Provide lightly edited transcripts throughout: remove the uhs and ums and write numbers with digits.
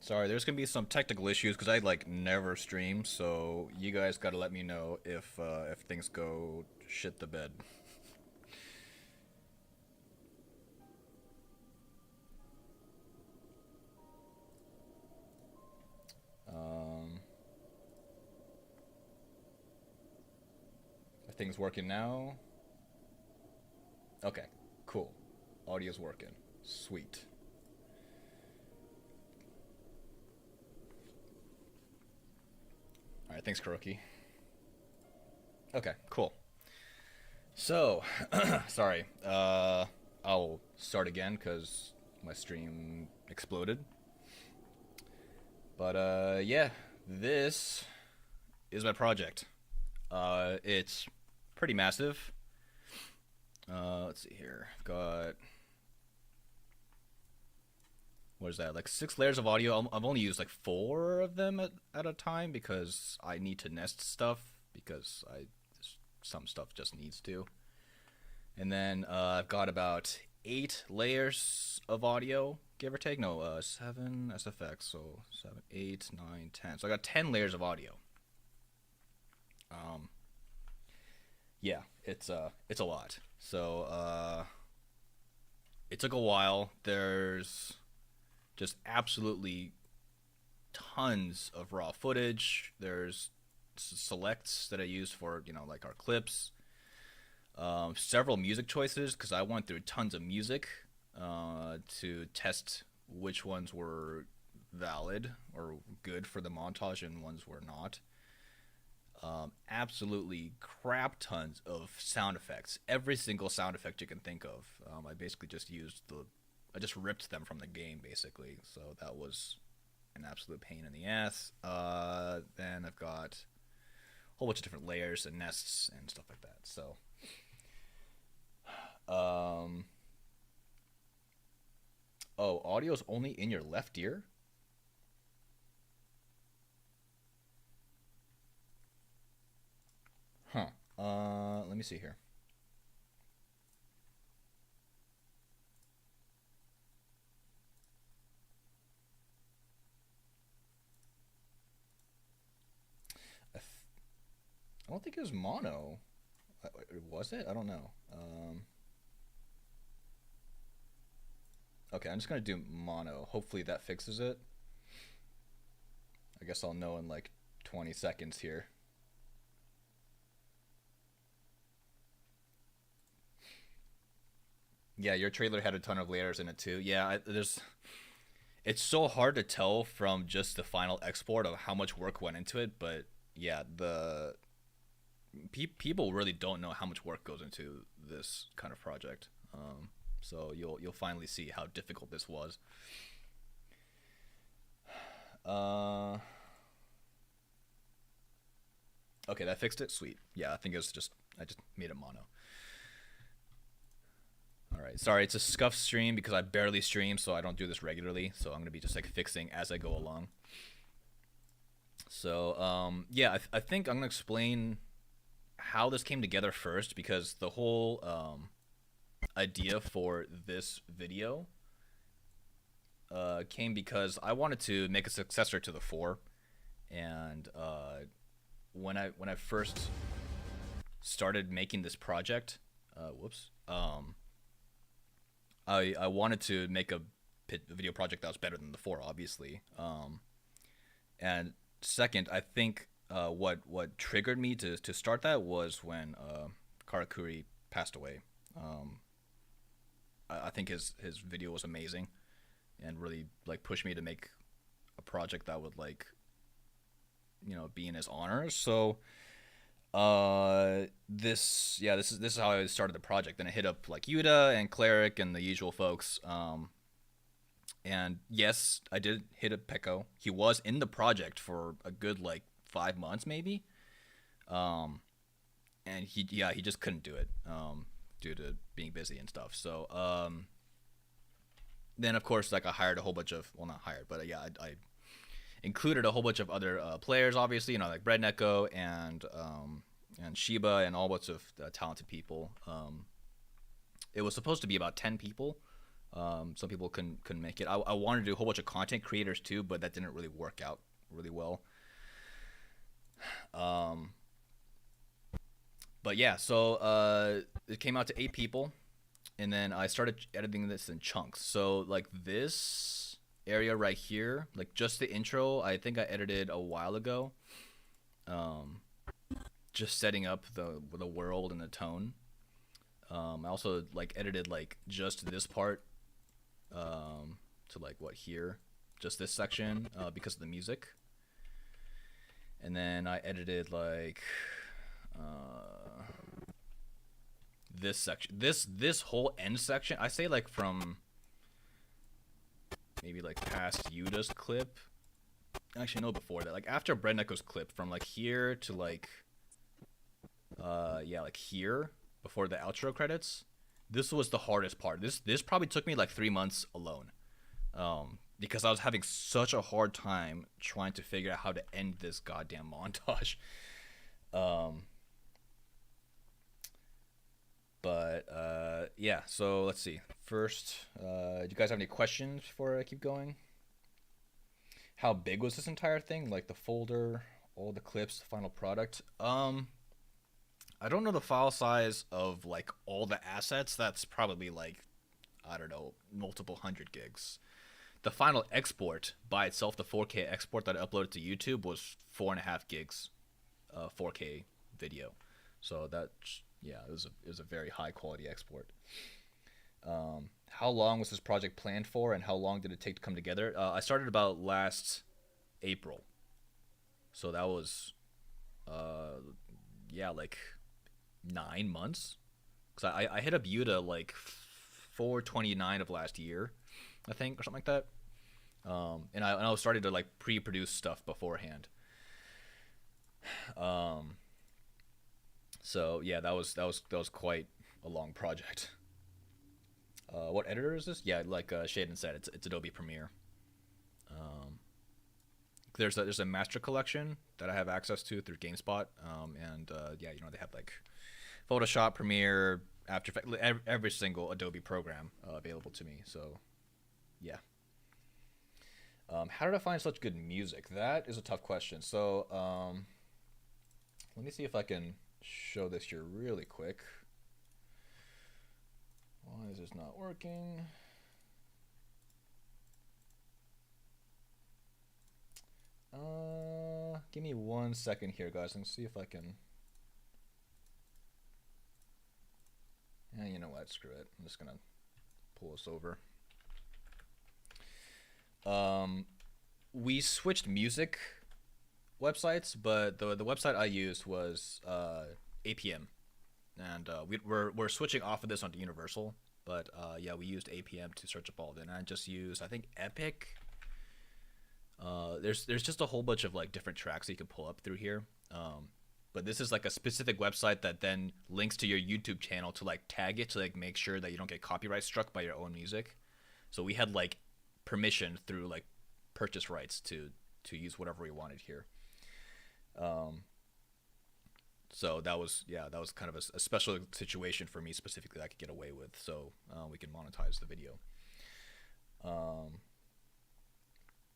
Sorry, there's gonna be some technical issues because I like never stream, so you guys gotta let me know if things go shit the bed. Um, are things working now? Okay, cool. Audio's working. Sweet. All right, thanks, Kuroki. Okay, cool. So, sorry. I'll start again because my stream exploded. But yeah, this is my project. It's pretty massive. Let's see here. I've got what is that? Like 6 layers of audio. I've only used like 4 of them at a time because I need to nest stuff because I some stuff just needs to. And then I've got about 8 layers of audio, give or take. No, 7 SFX, so 7, 8, 9, 10. So I got 10 layers of audio. Um, yeah, it's a lot. So it took a while. There's just absolutely tons of raw footage. There's selects that I use for like our clips. Several music choices because I went through tons of music to test which ones were valid or good for the montage and ones were not. Absolutely crap tons of sound effects. Every single sound effect you can think of. I basically just I just ripped them from the game basically. So that was an absolute pain in the ass. Then I've got a whole bunch of different layers and nests and stuff like that. So Um. Oh, audio's only in your left ear. Huh. Let me see here. I, th- I don't think it was mono. Was it? I don't know. Okay, I'm just gonna do mono. Hopefully that fixes it. I guess I'll know in like 20 seconds here. Yeah, your trailer had a ton of layers in it too. Yeah, there's. It's so hard to tell from just the final export of how much work went into it, but yeah, the people really don't know how much work goes into this kind of project. So you'll finally see how difficult this was. Uh, okay, that fixed it. Sweet. Yeah, I think it was just I just made it mono. All right. Sorry, it's a scuff stream because I barely stream, so I don't do this regularly. So I'm gonna be just like fixing as I go along. So yeah, I think I'm gonna explain how this came together first because the whole idea for this video came because I wanted to make a successor to the four, and when I first started making this project, whoops, I wanted to make a video project that was better than the four, obviously, and second, I think what triggered me to start that was when Karakuri passed away. Um, I think his video was amazing and really like pushed me to make a project that would like be in his honor. So this is how I started the project. Then I hit up like Yuta and Cleric and the usual folks. And yes, I did hit up Peko. He was in the project for a good like 5 months maybe. Um, and he just couldn't do it due to being busy and stuff. So then of course like I hired a whole bunch of well not hired but yeah I included a whole bunch of other players obviously like Bread Neko and Shiba and all sorts of talented people. It was supposed to be about 10 people, Some people couldn't make it. I wanted to do a whole bunch of content creators too, but that didn't really work out really well. But yeah, so it came out to 8 people, and then I started editing this in chunks. So like this area right here, like just the intro, I think I edited a while ago. Just setting up the world and the tone. I also like edited like just this part to like what here, just this section because of the music. And then I edited like this section, this whole end section. I say like from maybe like past Yuda's clip. Actually, no, before that, like after Breadneko's clip, from like here to like yeah, like here before the outro credits. This was the hardest part. This probably took me like 3 months alone, because I was having such a hard time trying to figure out how to end this goddamn montage. But yeah, so let's see. First, do you guys have any questions before I keep going? How big was this entire thing? Like the folder, all the clips, the final product? I don't know the file size of like all the assets. That's probably like, I don't know, multiple hundred gigs. The final export by itself, the 4K export that I uploaded to YouTube, was 4.5 gigs, 4K video. So that, yeah, it was a very high quality export. How long was this project planned for, and how long did it take to come together? I started about last April, so that was yeah, like 9 months. Cause I hit up Yuta like 4/29 of last year, I think, or something like that. And I was starting to like pre-produce stuff beforehand. So yeah, that was quite a long project. What editor is this? Yeah, like Shaden said, it's Adobe Premiere. There's a master collection that I have access to through GameSpot, and yeah, you know, they have like Photoshop, Premiere, After Effects, every single Adobe program available to me. So yeah. How did I find such good music? That is a tough question. So let me see if I can show this here really quick. Why is this not working? Give me 1 second here, guys. Let's see if I can. Yeah, you know what? Screw it. I'm just gonna pull this over. We switched music websites, but the website I used was APM, and we're switching off of this onto Universal. But yeah, we used APM to search up all of it, and I just used, I think, Epic. There's just a whole bunch of like different tracks that you can pull up through here. But this is like a specific website that then links to your YouTube channel to like tag it to like make sure that you don't get copyright struck by your own music. So we had like permission through like purchase rights to use whatever we wanted here. So that was kind of a special situation for me specifically that I could get away with. So we can monetize the video.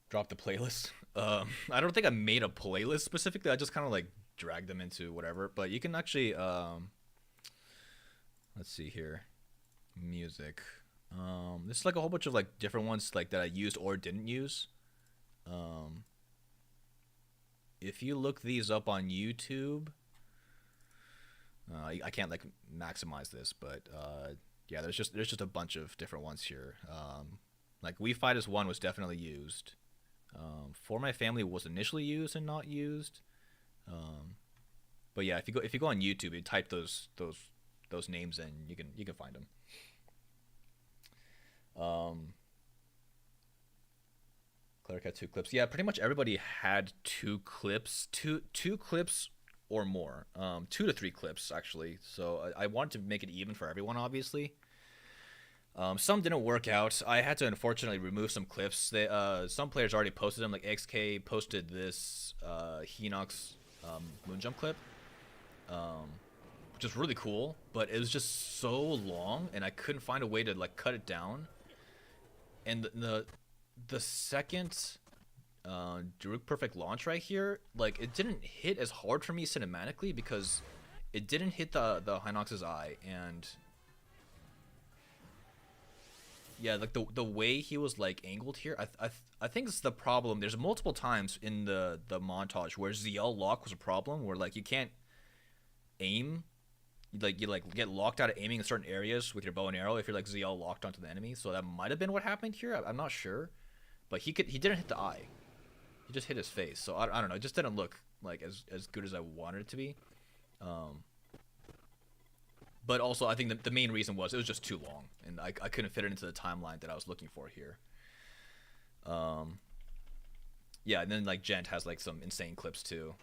Drop the playlist. I don't think I made a playlist specifically. I just kind of like dragged them into whatever. But you can actually let's see here, music. This is like a whole bunch of like different ones like that I used or didn't use. If you look these up on YouTube, I can't like maximize this, but yeah, there's just a bunch of different ones here. Like We Fight As One was definitely used. For My Family was initially used and not used. But yeah, if you go on YouTube and type those names in, you can find them. Cleric had 2 clips. Yeah, pretty much everybody had 2 clips, two clips or more, 2 to 3 clips actually. So I wanted to make it even for everyone, obviously. Some didn't work out. I had to unfortunately remove some clips. Some players already posted them. Like XK posted this Hinox Moonjump clip, which is really cool, but it was just so long, and I couldn't find a way to like cut it down. And the second Druk Perfect launch right here, like it didn't hit as hard for me cinematically because it didn't hit the Hinox's eye, and yeah, like the way he was like angled here, I think it's the problem. There's multiple times in the montage where ZL lock was a problem, where like you can't aim, like you like get locked out of aiming in certain areas with your bow and arrow if you're like ZL locked onto the enemy. So that might have been what happened here. I'm not sure, but he didn't hit the eye. He just hit his face. So I don't know. It just didn't look like as good as I wanted it to be. But also, I think the main reason was it was just too long, and I couldn't fit it into the timeline that I was looking for here. Yeah, and then like Gent has like some insane clips too.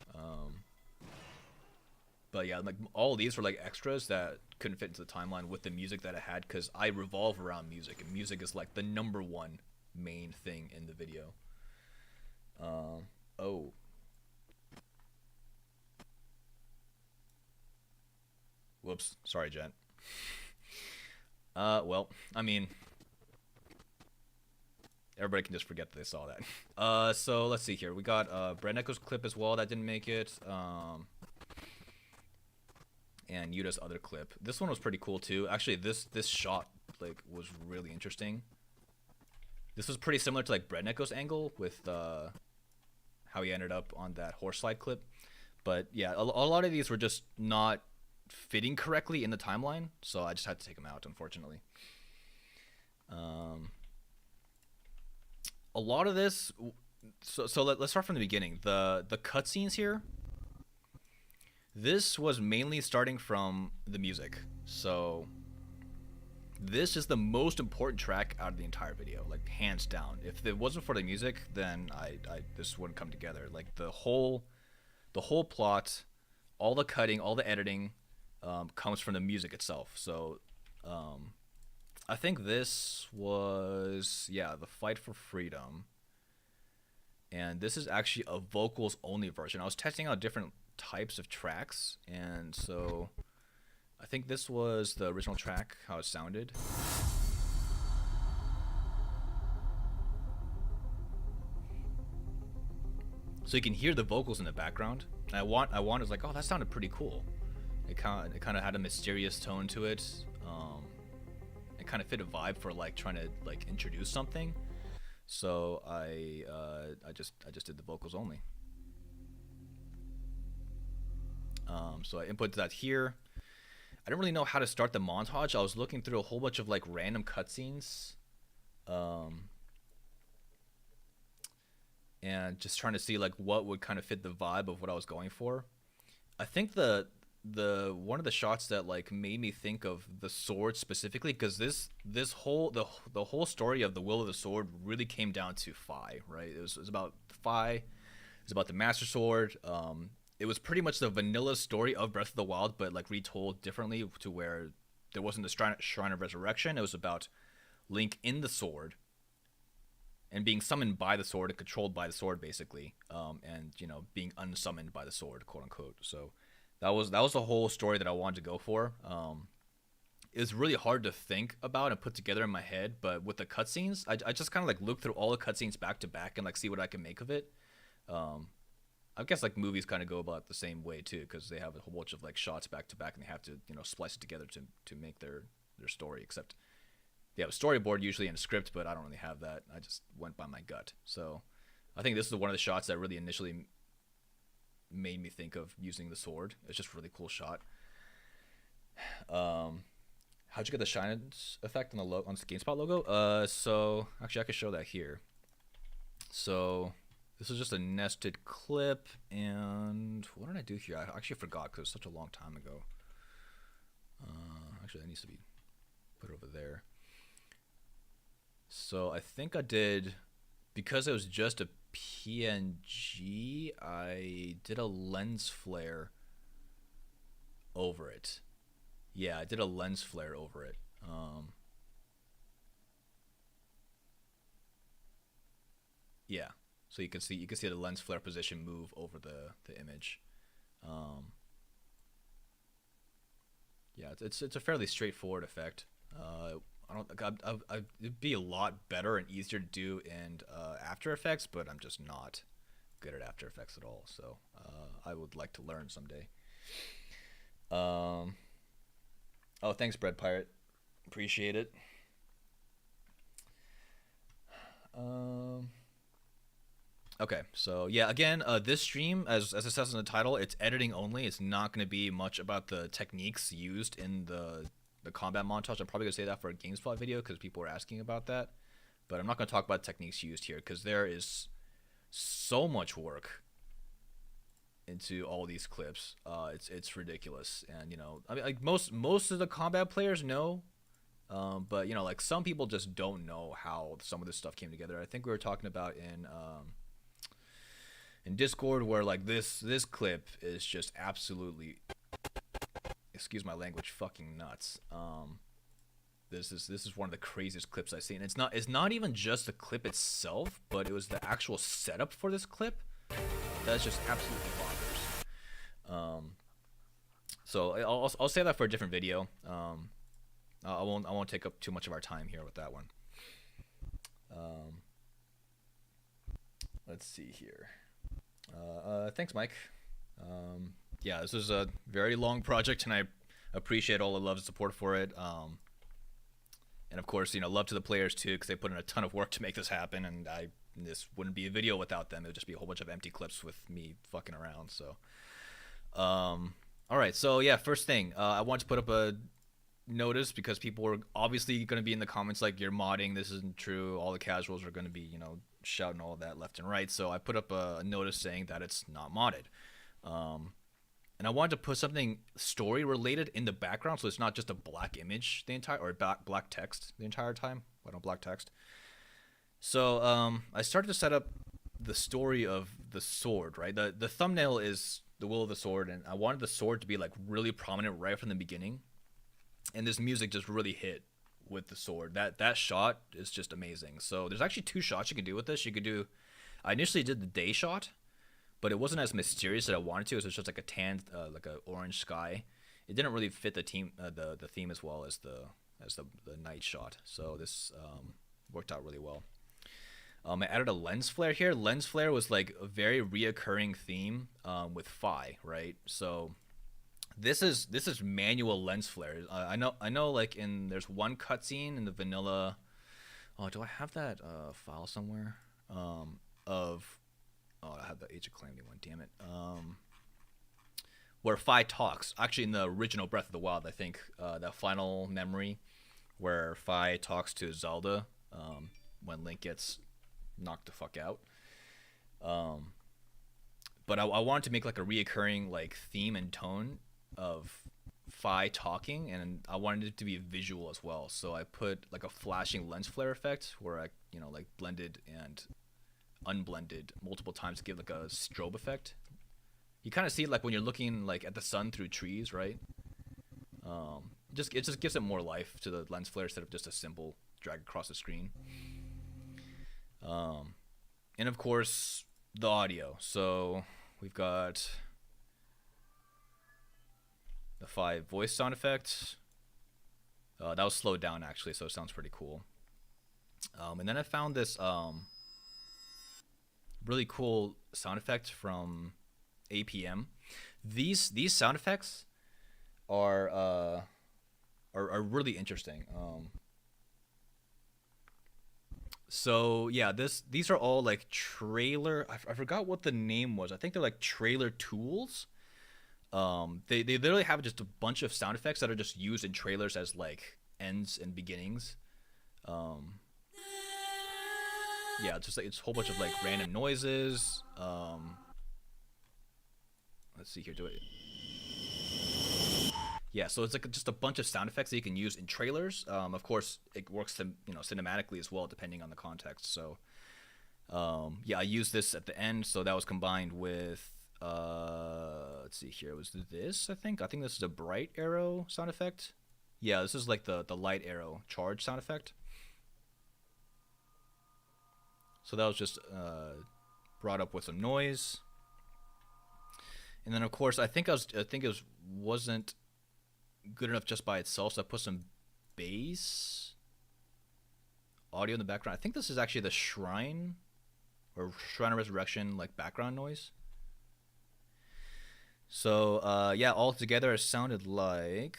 But yeah, like all of these were like extras that couldn't fit into the timeline with the music that I had, because I revolve around music, and music is like the #1 main thing in the video. Oh. Whoops. Sorry, Gent. Well, I mean, everybody can just forget that they saw that. So let's see here. We got Brett Echo's clip as well that didn't make it. And Yuta's other clip. This one was pretty cool too. Actually, this shot like was really interesting. This was pretty similar to like Brett Echo's angle with how he ended up on that horse slide clip. But yeah, a lot of these were just not fitting correctly in the timeline, so I just had to take them out, unfortunately. A lot of this, so let's start from the beginning. The cutscenes here, this was mainly starting from the music. So this is the most important track out of the entire video, like hands down. If it wasn't for the music, then I this wouldn't come together. Like the whole plot, all the cutting, all the editing, comes from the music itself. So I think this was, yeah, the Fight for Freedom, and this is actually a vocals only version. I was testing out different types of tracks, and so I think this was the original track, how it sounded. So you can hear the vocals in the background. And I was like, oh, that sounded pretty cool. It kind of had a mysterious tone to it. It kind of fit a vibe for like trying to like introduce something. So I just did the vocals only. So I inputted that here. I didn't really know how to start the montage. I was looking through a whole bunch of like random cutscenes, and just trying to see like what would kind of fit the vibe of what I was going for. I think the one of the shots that like made me think of the sword specifically, because this whole the whole story of the Will of the Sword really came down to Fi, right? It was about Fi. It was about the Master Sword. It was pretty much the vanilla story of Breath of the Wild, but like retold differently, to where there wasn't the Shrine of Resurrection. It was about Link in the sword and being summoned by the sword and controlled by the sword, basically, and being unsummoned by the sword, quote unquote. So that was the whole story that I wanted to go for. It was really hard to think about and put together in my head, but with the cutscenes, I just kind of like look through all the cutscenes back to back and like see what I can make of it. I guess like movies kind of go about the same way too, because they have a whole bunch of like shots back to back, and they have to splice it together to make their story. Except they have a storyboard usually and a script, but I don't really have that. I just went by my gut. So I think this is one of the shots that really initially made me think of using the sword. It's just a really cool shot. How'd you get the shine effect on the GameSpot logo? So actually I could show that here. So this is just a nested clip, and what did I do here? I actually forgot because it was such a long time ago. Actually, that needs to be put over there. So I think I did, because it was just a PNG, I did a lens flare over it. Yeah, I did a lens flare over it. Yeah. So you can see the lens flare position move over the image. Yeah, it's a fairly straightforward effect. I don't think it'd be a lot better and easier to do in After Effects, but I'm just not good at After Effects at all. So I would like to learn someday. Um, oh, thanks, Bread Pirate. Appreciate it. Um, okay, so yeah, again, this stream, as it says in the title, it's editing only. It's not going to be much about the techniques used in the combat montage. I'm probably going to say that for a GameSpot video because people are asking about that. But I'm not going to talk about techniques used here because there is so much work into all these clips. It's ridiculous, and I mean, like most of the combat players know, but like some people just don't know how some of this stuff came together. I think we were talking about in Discord where like this clip is just absolutely, excuse my language, fucking nuts. This is one of the craziest clips I've seen. It's not even just the clip itself, but it was the actual setup for this clip that's just absolutely bonkers. So I'll say that for a different video. I won't take up too much of our time here with that one. Let's see here. Thanks, Mike. Yeah, this is a very long project, and I appreciate all the love and support for it. And of course, love to the players too, because they put in a ton of work to make this happen, and this wouldn't be a video without them. It would just be a whole bunch of empty clips with me fucking around. So, all right. So yeah, first thing, I want to put up a notice because people are obviously going to be in the comments like, you're modding, this isn't true. All the casuals are going to be, shouting all of that left and right. So I put up a notice saying that it's not modded. And I wanted to put something story related in the background, so it's not just a black image the entire, or black text the entire time. I don't black text. So I started to set up the story of the sword, right? The thumbnail is the will of the sword, and I wanted the sword to be like really prominent right from the beginning. And this music just really hit with the sword. That shot is just amazing. So there's actually two shots you can do with this. You could do, I initially did the day shot, but it wasn't as mysterious as I wanted to. It was just like a tan, like a orange sky. It didn't really fit the theme as well as the night shot. So this worked out really well. I added a lens flare here. Lens flare was like a very reoccurring theme with Phi, right? So this is manual lens flare. I know. Like there's one cutscene in the vanilla. Oh, do I have that file somewhere? I have the Age of Calamity one. Damn it. Where Phi talks. Actually, in the original Breath of the Wild, I think that final memory where Phi talks to Zelda when Link gets knocked the fuck out. But I wanted to make like a reoccurring like theme and tone of Phi talking, and I wanted it to be visual as well. So I put like a flashing lens flare effect where I like blended and unblended multiple times to give like a strobe effect. You kind of see it like when you're looking like at the sun through trees, right? It just gives it more life to the lens flare instead of just a simple drag across the screen. And of course the audio. So we've got the 5 voice sound effects. That was slowed down actually, so it sounds pretty cool. And then I found this really cool sound effect from APM. These sound effects are really interesting. So yeah, these are all like trailer. I forgot what the name was. I think they're like trailer tools. They literally have just a bunch of sound effects that are just used in trailers as like ends and beginnings. Yeah, it's just like it's a whole bunch of like random noises. Let's see here, do it. Yeah, so it's like just a bunch of sound effects that you can use in trailers. Of course, it works cinematically as well, depending on the context. So, yeah, I used this at the end, so that was combined with. Let's see here, it was this. I think this is a bright arrow sound effect. Yeah, this is like the light arrow charge sound effect. So that was just brought up with some noise. And then of course I think it wasn't good enough just by itself, so I put some bass audio in the background. I think this is actually the Shrine or Shrine of Resurrection like background noise. So yeah, all together it sounded like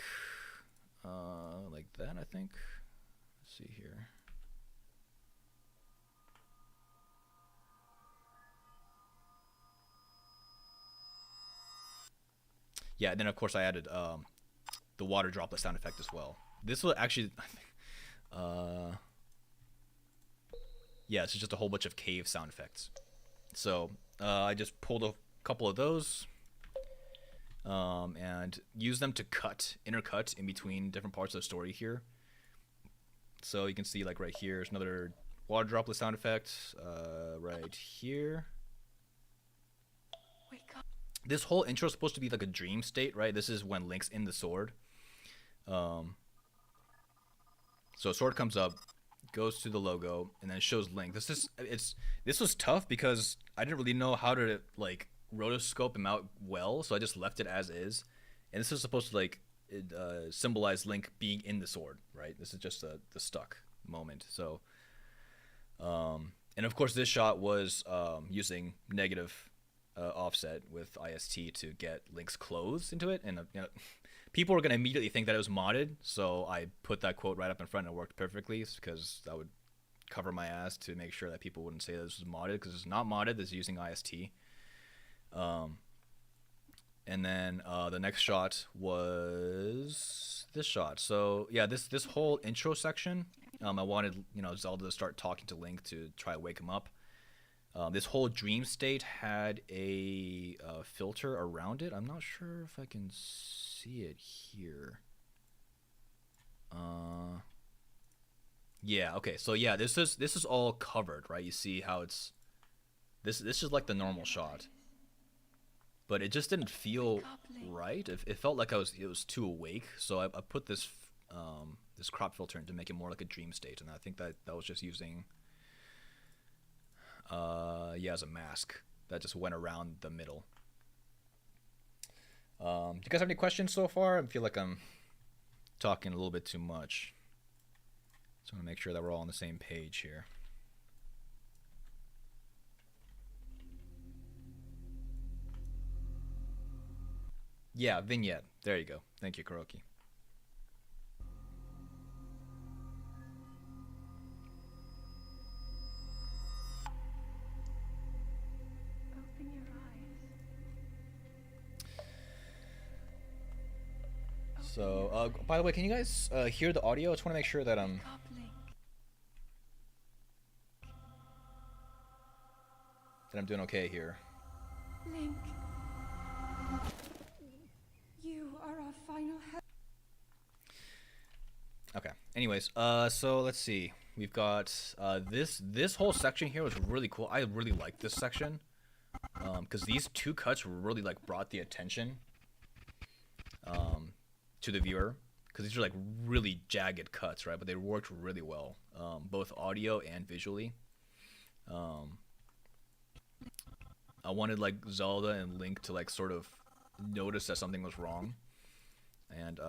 that. I think. Let's see here. Yeah, and then of course I added the water droplet sound effect as well. This will actually, yeah, it's just a whole bunch of cave sound effects. So I just pulled a couple of those and used them to intercut in between different parts of the story here. So you can see like right here is another water droplet sound effect. Right here. Wake up. This whole intro is supposed to be like a dream state, right? This is when Link's in the sword. So a sword comes up, goes to the logo, and then it shows Link. This was tough because I didn't really know how to like rotoscope him out well, so I just left it as is. And this is supposed to like symbolize Link being in the sword, right? This is just the stuck moment. So, and of course, this shot was using negative offset with IST to get Link's clothes into it, and you know, people were gonna immediately think that it was modded. So I put that quote right up in front, and it worked perfectly because that would cover my ass to make sure that people wouldn't say that this was modded, because it's not modded. This is using IST. And then the next shot was this shot. So yeah, this whole intro section, I wanted Zelda to start talking to Link to try to wake him up. This whole dream state had a filter around it. I'm not sure if I can see it here. Yeah. Okay. So yeah, this is all covered, right? You see how it's this is like the normal shot, but it just didn't feel right. It felt like it was too awake. So I put this this crop filter in to make it more like a dream state, and I think that was just using yeah, as a mask that just went around the middle. Do you guys have any questions so far? I feel like I'm talking a little bit too much, so I want to make sure that we're all on the same page here. Yeah, vignette. There you go. Thank you, Kuroki. Open your eyes. So, by the way, can you guys hear the audio? I just want to make sure that Link. I'm doing okay here. Link. You are our final help. Okay. Anyways, so let's see. We've got this whole section here was really cool. I really liked this section because these two cuts really like brought the attention to the viewer, because these are like really jagged cuts, right? But they worked really well, both audio and visually. I wanted like Zelda and Link to like sort of notice that something was wrong, and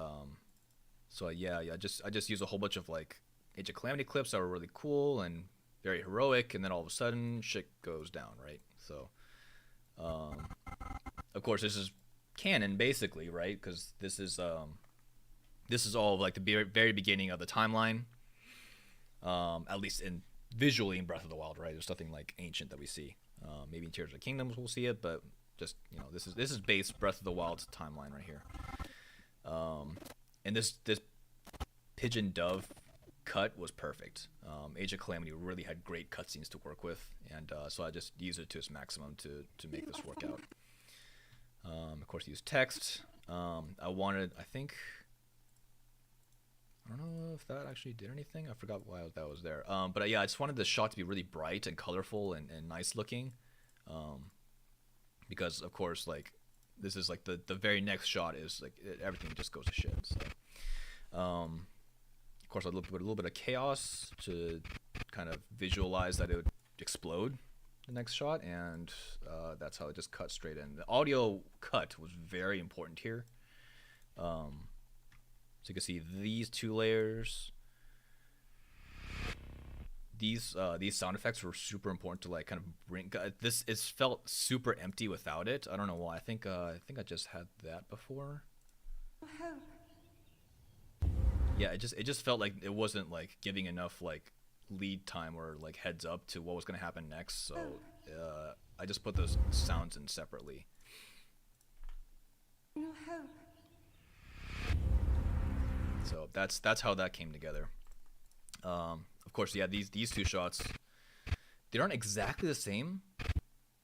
so yeah, I just used a whole bunch of like Age of Calamity clips that were really cool and very heroic, and then all of a sudden shit goes down, right? So of course this is canon basically, right? Because this is all like the very beginning of the timeline, at least in visually in Breath of the Wild, right? There's nothing like ancient that we see. Maybe in Tears of the Kingdoms we'll see it, but just this is base Breath of the Wild's timeline right here. And this pigeon dove cut was perfect. Age of Calamity really had great cutscenes to work with, and so I just used it to its maximum to make this work out. Of course, use text. I don't know if that actually did anything. I forgot why that was there. But yeah, I just wanted the shot to be really bright and colorful and nice looking. Because of course, like this is like the very next shot is like everything just goes to shit. So, of course, a little bit of chaos to kind of visualize that it would explode the next shot, and that's how it just cut straight in. The audio cut was very important here. So you can see these two layers. these sound effects were super important to like kind of bring this. It felt super empty without it. I don't know why. I think I just had that before. Hope. Yeah, it just felt like it wasn't like giving enough like lead time or like heads up to what was gonna happen next. So I just put those sounds in separately. No hope. So that's how that came together. Of course, yeah, these two shots, they aren't exactly the same,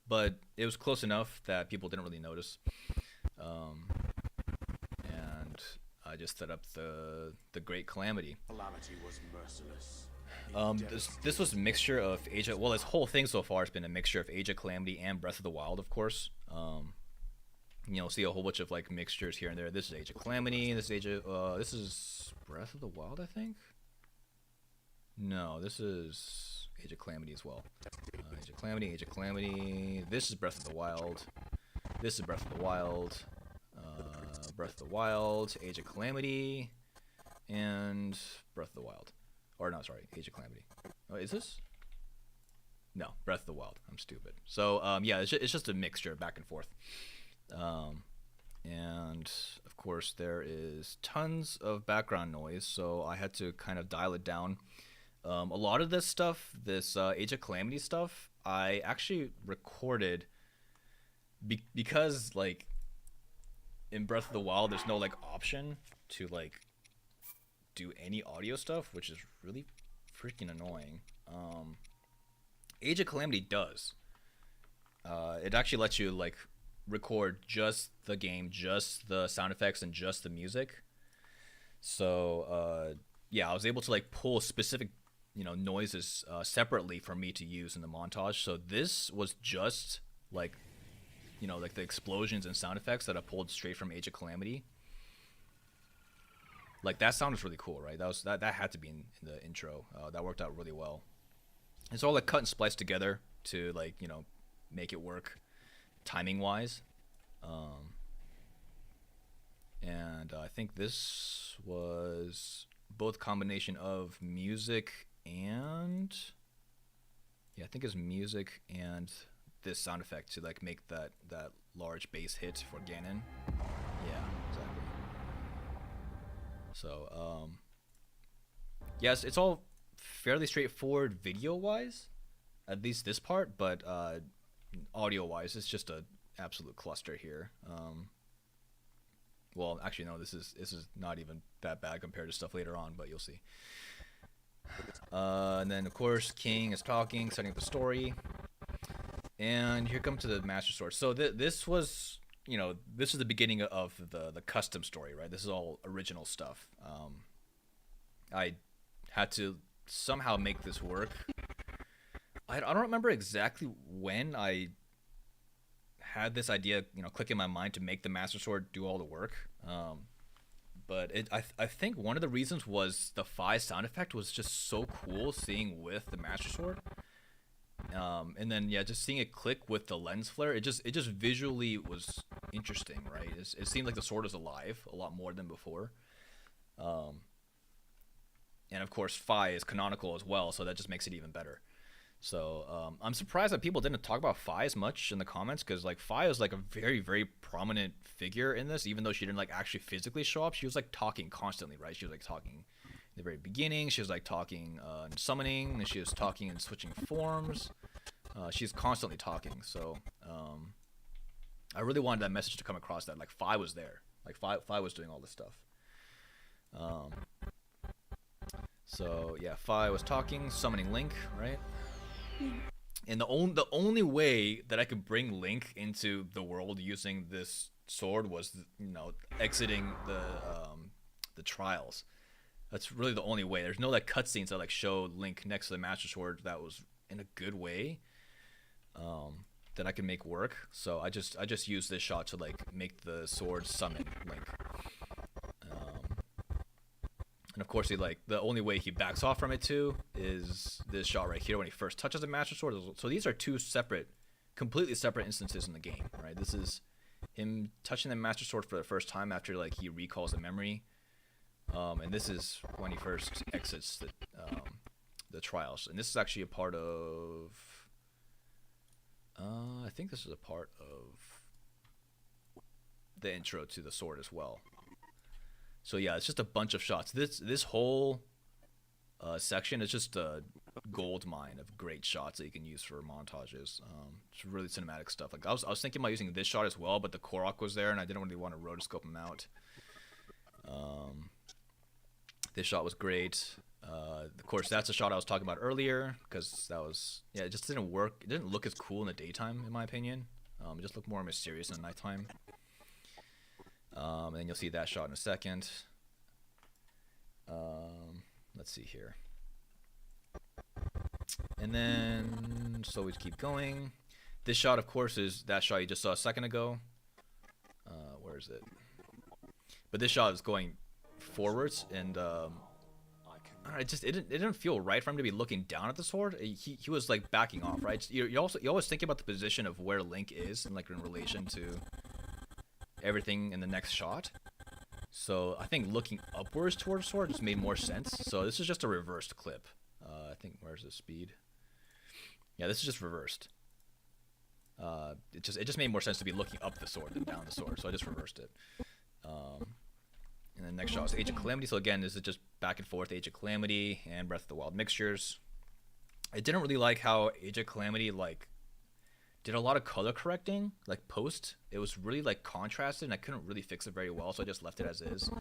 but it was close enough that people didn't really notice. And I just set up the Great Calamity. Calamity was merciless. This was a mixture of Age of, well, this whole thing so far has been a mixture of Age of Calamity and Breath of the Wild, of course. You know, see a whole bunch of like mixtures here and there. This is Age of Calamity. This is Breath of the Wild, I think. No, this is Age of Calamity as well. Age of Calamity, Age of Calamity. This is Breath of the Wild. This is Breath of the Wild. Breath of the Wild, Age of Calamity, and Breath of the Wild. Or no, sorry, Age of Calamity. Oh, is this? No, Breath of the Wild. I'm stupid. So yeah, it's just a mixture back and forth. And of course there is tons of background noise, so I had to kind of dial it down. A lot of this stuff, this Age of Calamity stuff, I actually recorded because like in Breath of the Wild there's no like option to like do any audio stuff, which is really freaking annoying. Age of Calamity does. It actually lets you like record just the game, just the sound effects, and just the music. So yeah, I was able to like pull specific, you know, noises separately for me to use in the montage. So this was just like, you know, like the explosions and sound effects that I pulled straight from Age of Calamity. Like that sound was really cool, right? That had to be in the intro. That worked out really well. It's all like cut and spliced together to like, you know, make it work timing wise. And I think this was both combination of music and, yeah, I think it's music and this sound effect to like make that large bass hit for Ganon. Yeah, exactly. So yes, it's all fairly straightforward video wise, at least this part, but audio wise it's just a absolute cluster here. Well, actually no, this is not even that bad compared to stuff later on, but you'll see. And then of course King is talking, setting up the story, and here comes to the Master Sword. So this was, you know, this is the beginning of the custom story, right? This is all original stuff. I had to somehow make this work. I don't remember exactly when I had this idea, you know, click in my mind to make the Master Sword do all the work. But I think one of the reasons was the Fi sound effect was just so cool seeing with the Master Sword. And then yeah, just seeing it click with the lens flare, it just visually was interesting, right? It seemed like the sword was alive a lot more than before. And of course Fi is canonical as well, so that just makes it even better. So I'm surprised that people didn't talk about Fi as much in the comments, because like Fi is like a very, very prominent figure in this, even though she didn't like actually physically show up. She was like talking constantly, right? She was like talking in the very beginning, she was like talking and summoning, and she was talking and switching forms. She's constantly talking. So I really wanted that message to come across, that like Fi was there, like Fi was doing all this stuff. So yeah, Fi was talking, summoning Link, right? And the only way that I could bring Link into the world using this sword was, you know, exiting the trials. That's really the only way. There's no like cutscenes that like show Link next to the Master Sword that was in a good way that I can make work. So I just used this shot to like make the sword summon Link. And of course, the only way he backs off from it too is this shot right here when he first touches the Master Sword. So these are two completely separate instances in the game, right? This is him touching the Master Sword for the first time after like he recalls a memory, and this is when he first exits the the trials, and this is actually a part of. I think this is a part of the intro to the sword as well. So yeah, it's just a bunch of shots. This whole section is just a gold mine of great shots that you can use for montages. It's really cinematic stuff. Like I was thinking about using this shot as well, but the Korok was there, and I didn't really want to rotoscope him out. This shot was great. Of course, that's a shot I was talking about earlier, because that was, yeah, it just didn't work. It didn't look as cool in the daytime, in my opinion. It just looked more mysterious in the nighttime. And then you'll see that shot in a second. Let's see here. And then, so we keep going. This shot, of course, is that shot you just saw a second ago. Where is it? But this shot is going forwards, and it didn't feel right for him to be looking down at the sword. He was like backing off, right? You always think about the position of where Link is, and like in relation to everything in the next shot. So I think looking upwards towards the sword just made more sense. So this is just a reversed clip. I think, where's the speed? Yeah, this is just reversed. It just made more sense to be looking up the sword than down the sword, so I just reversed it. And the next shot is Age of Calamity. So again, this is just back and forth, Age of Calamity and Breath of the Wild mixtures. I didn't really like how Age of Calamity like did a lot of color correcting, like post. It was really like contrasted, and I couldn't really fix it very well, so I just left it as is. So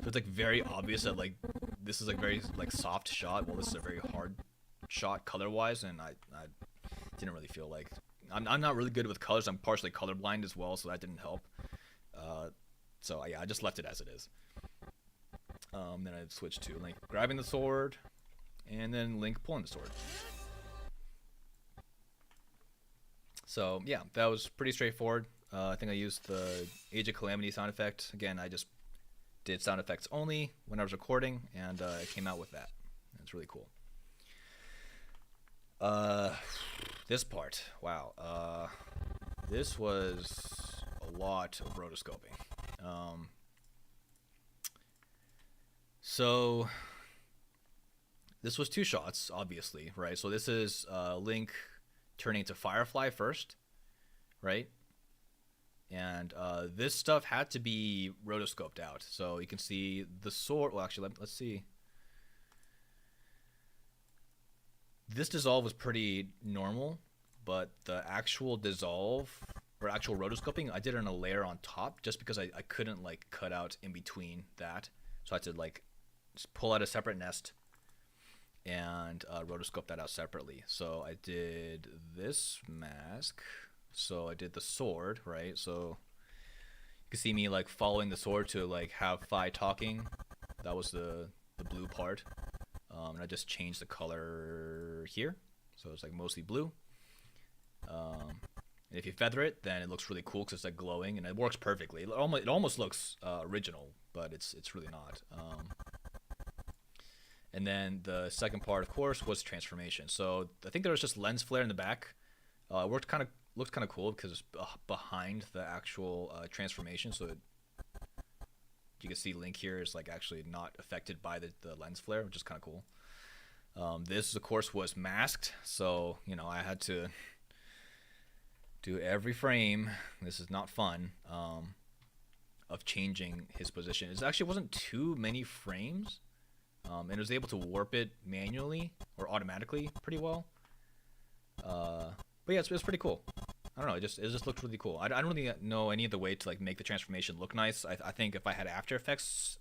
it's like very obvious that like this is like very like soft shot. Well, this is a very hard shot color wise, and I didn't really feel like I'm not really good with colors. I'm partially colorblind as well, so that didn't help. So yeah, I just left it as it is. Then I switched to Link grabbing the sword, and then Link pulling the sword. So yeah, that was pretty straightforward. I think I used the Age of Calamity sound effect. Again, I just did sound effects only when I was recording, and it came out with that. It's really cool. This part, wow. This was a lot of rotoscoping. So this was two shots, obviously, right? So this is Link turning into Firefly first, right? And this stuff had to be rotoscoped out. So you can see the sword. Well, actually, let's see. This dissolve was pretty normal, but the actual dissolve or actual rotoscoping, I did it on a layer on top just because I couldn't like cut out in between that. So I had to like just pull out a separate nest and rotoscope that out separately. So I did this mask. So I did the sword, right? So you can see me like following the sword to like have Fi talking. That was the blue part. And I just changed the color here. So it's like mostly blue. And if you feather it, then it looks really cool because it's like glowing, and it works perfectly. It almost looks original, but it's really not. And then the second part, of course, was transformation. So I think there was just lens flare in the back. It looked kind of cool because it's behind the actual transformation. So you can see Link here is like actually not affected by the lens flare, which is kind of cool. This, of course, was masked. So, you know, I had to do every frame. This is not fun. Of changing his position. It actually wasn't too many frames. And it was able to warp it manually or automatically pretty well. But yeah, it's pretty cool. I don't know. It just looked really cool. I don't really know any other way to like make the transformation look nice. I think if I had After Effects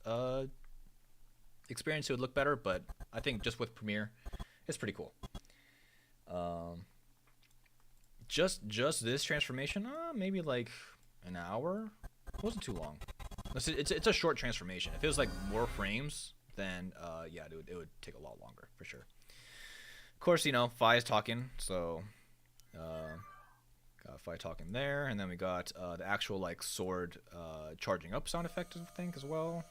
experience, it would look better. But I think just with Premiere, it's pretty cool. Just this transformation, maybe like an hour. It wasn't too long. It's a short transformation. If it was like more frames, then yeah, it would take a lot longer for sure. Of course, you know, Fi is talking, so got Fi talking there, and then we got the actual like sword charging up sound effect, I think, as well.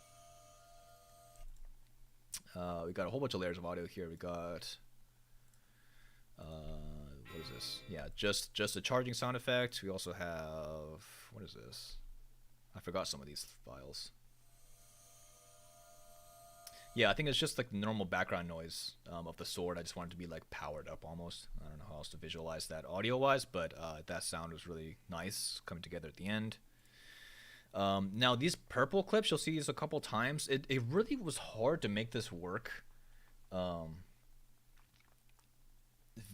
We got a whole bunch of layers of audio here. We got what is this? Yeah, just a charging sound effect. We also have, what is this? I forgot some of these files. Yeah, I think it's just like the normal background noise of the sword. I just wanted to be like powered up almost. I don't know how else to visualize that audio-wise, but that sound was really nice coming together at the end. Now these purple clips, you'll see these a couple times. It really was hard to make this work.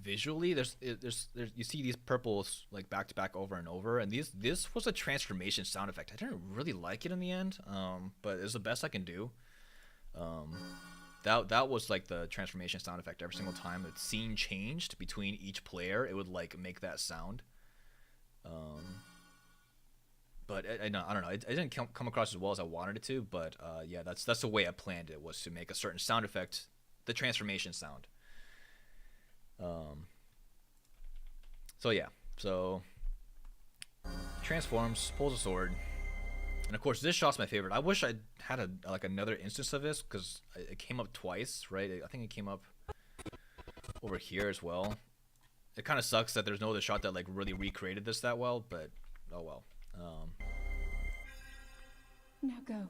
Visually, there's you see these purples like back to back over and over, and this was a transformation sound effect. I didn't really like it in the end, but it's the best I can do. That was like the transformation sound effect. Every single time the scene changed between each player, it would like make that sound. But I don't know. It didn't come across as well as I wanted it to. But yeah, that's the way I planned it, was to make a certain sound effect, the transformation sound. So yeah, so transforms, pulls a sword, and of course this shot's my favorite. I wish I had like another instance of this, because it came up twice, right? I think it came up over here as well. It kind of sucks that there's no other shot that like really recreated this that well, but oh well. Now go.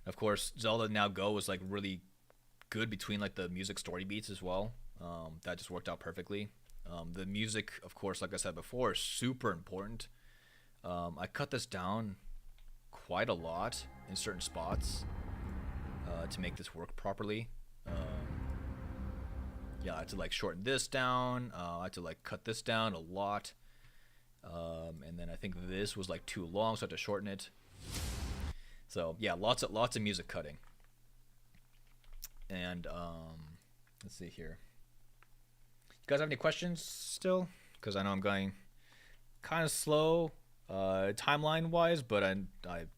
Of course, Zelda Now Go was like really good between like the music story beats as well. That just worked out perfectly. The music, of course, like I said before, is super important. I cut this down quite a lot in certain spots to make this work properly. Yeah, I had to like shorten this down. I had to like cut this down a lot. And then I think this was like too long, so I had to shorten it. So yeah, lots of music cutting. And let's see here. You guys have any questions still? Because I know I'm going kind of slow timeline wise, but I'm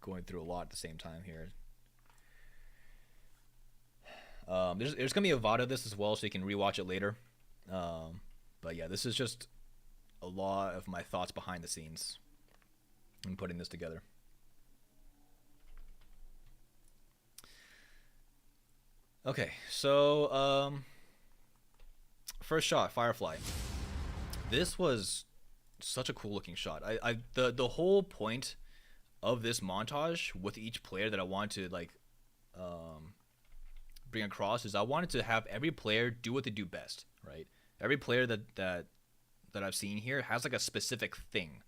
going through a lot at the same time here. There's gonna be a VOD of this as well, so you can rewatch it later. But yeah, this is just a lot of my thoughts behind the scenes in putting this together. Okay, so first shot, Firefly. This was such a cool looking shot. The whole point of this montage with each player that I wanted to like bring across is I wanted to have every player do what they do best, right? Every player that I've seen here has like a specific thing,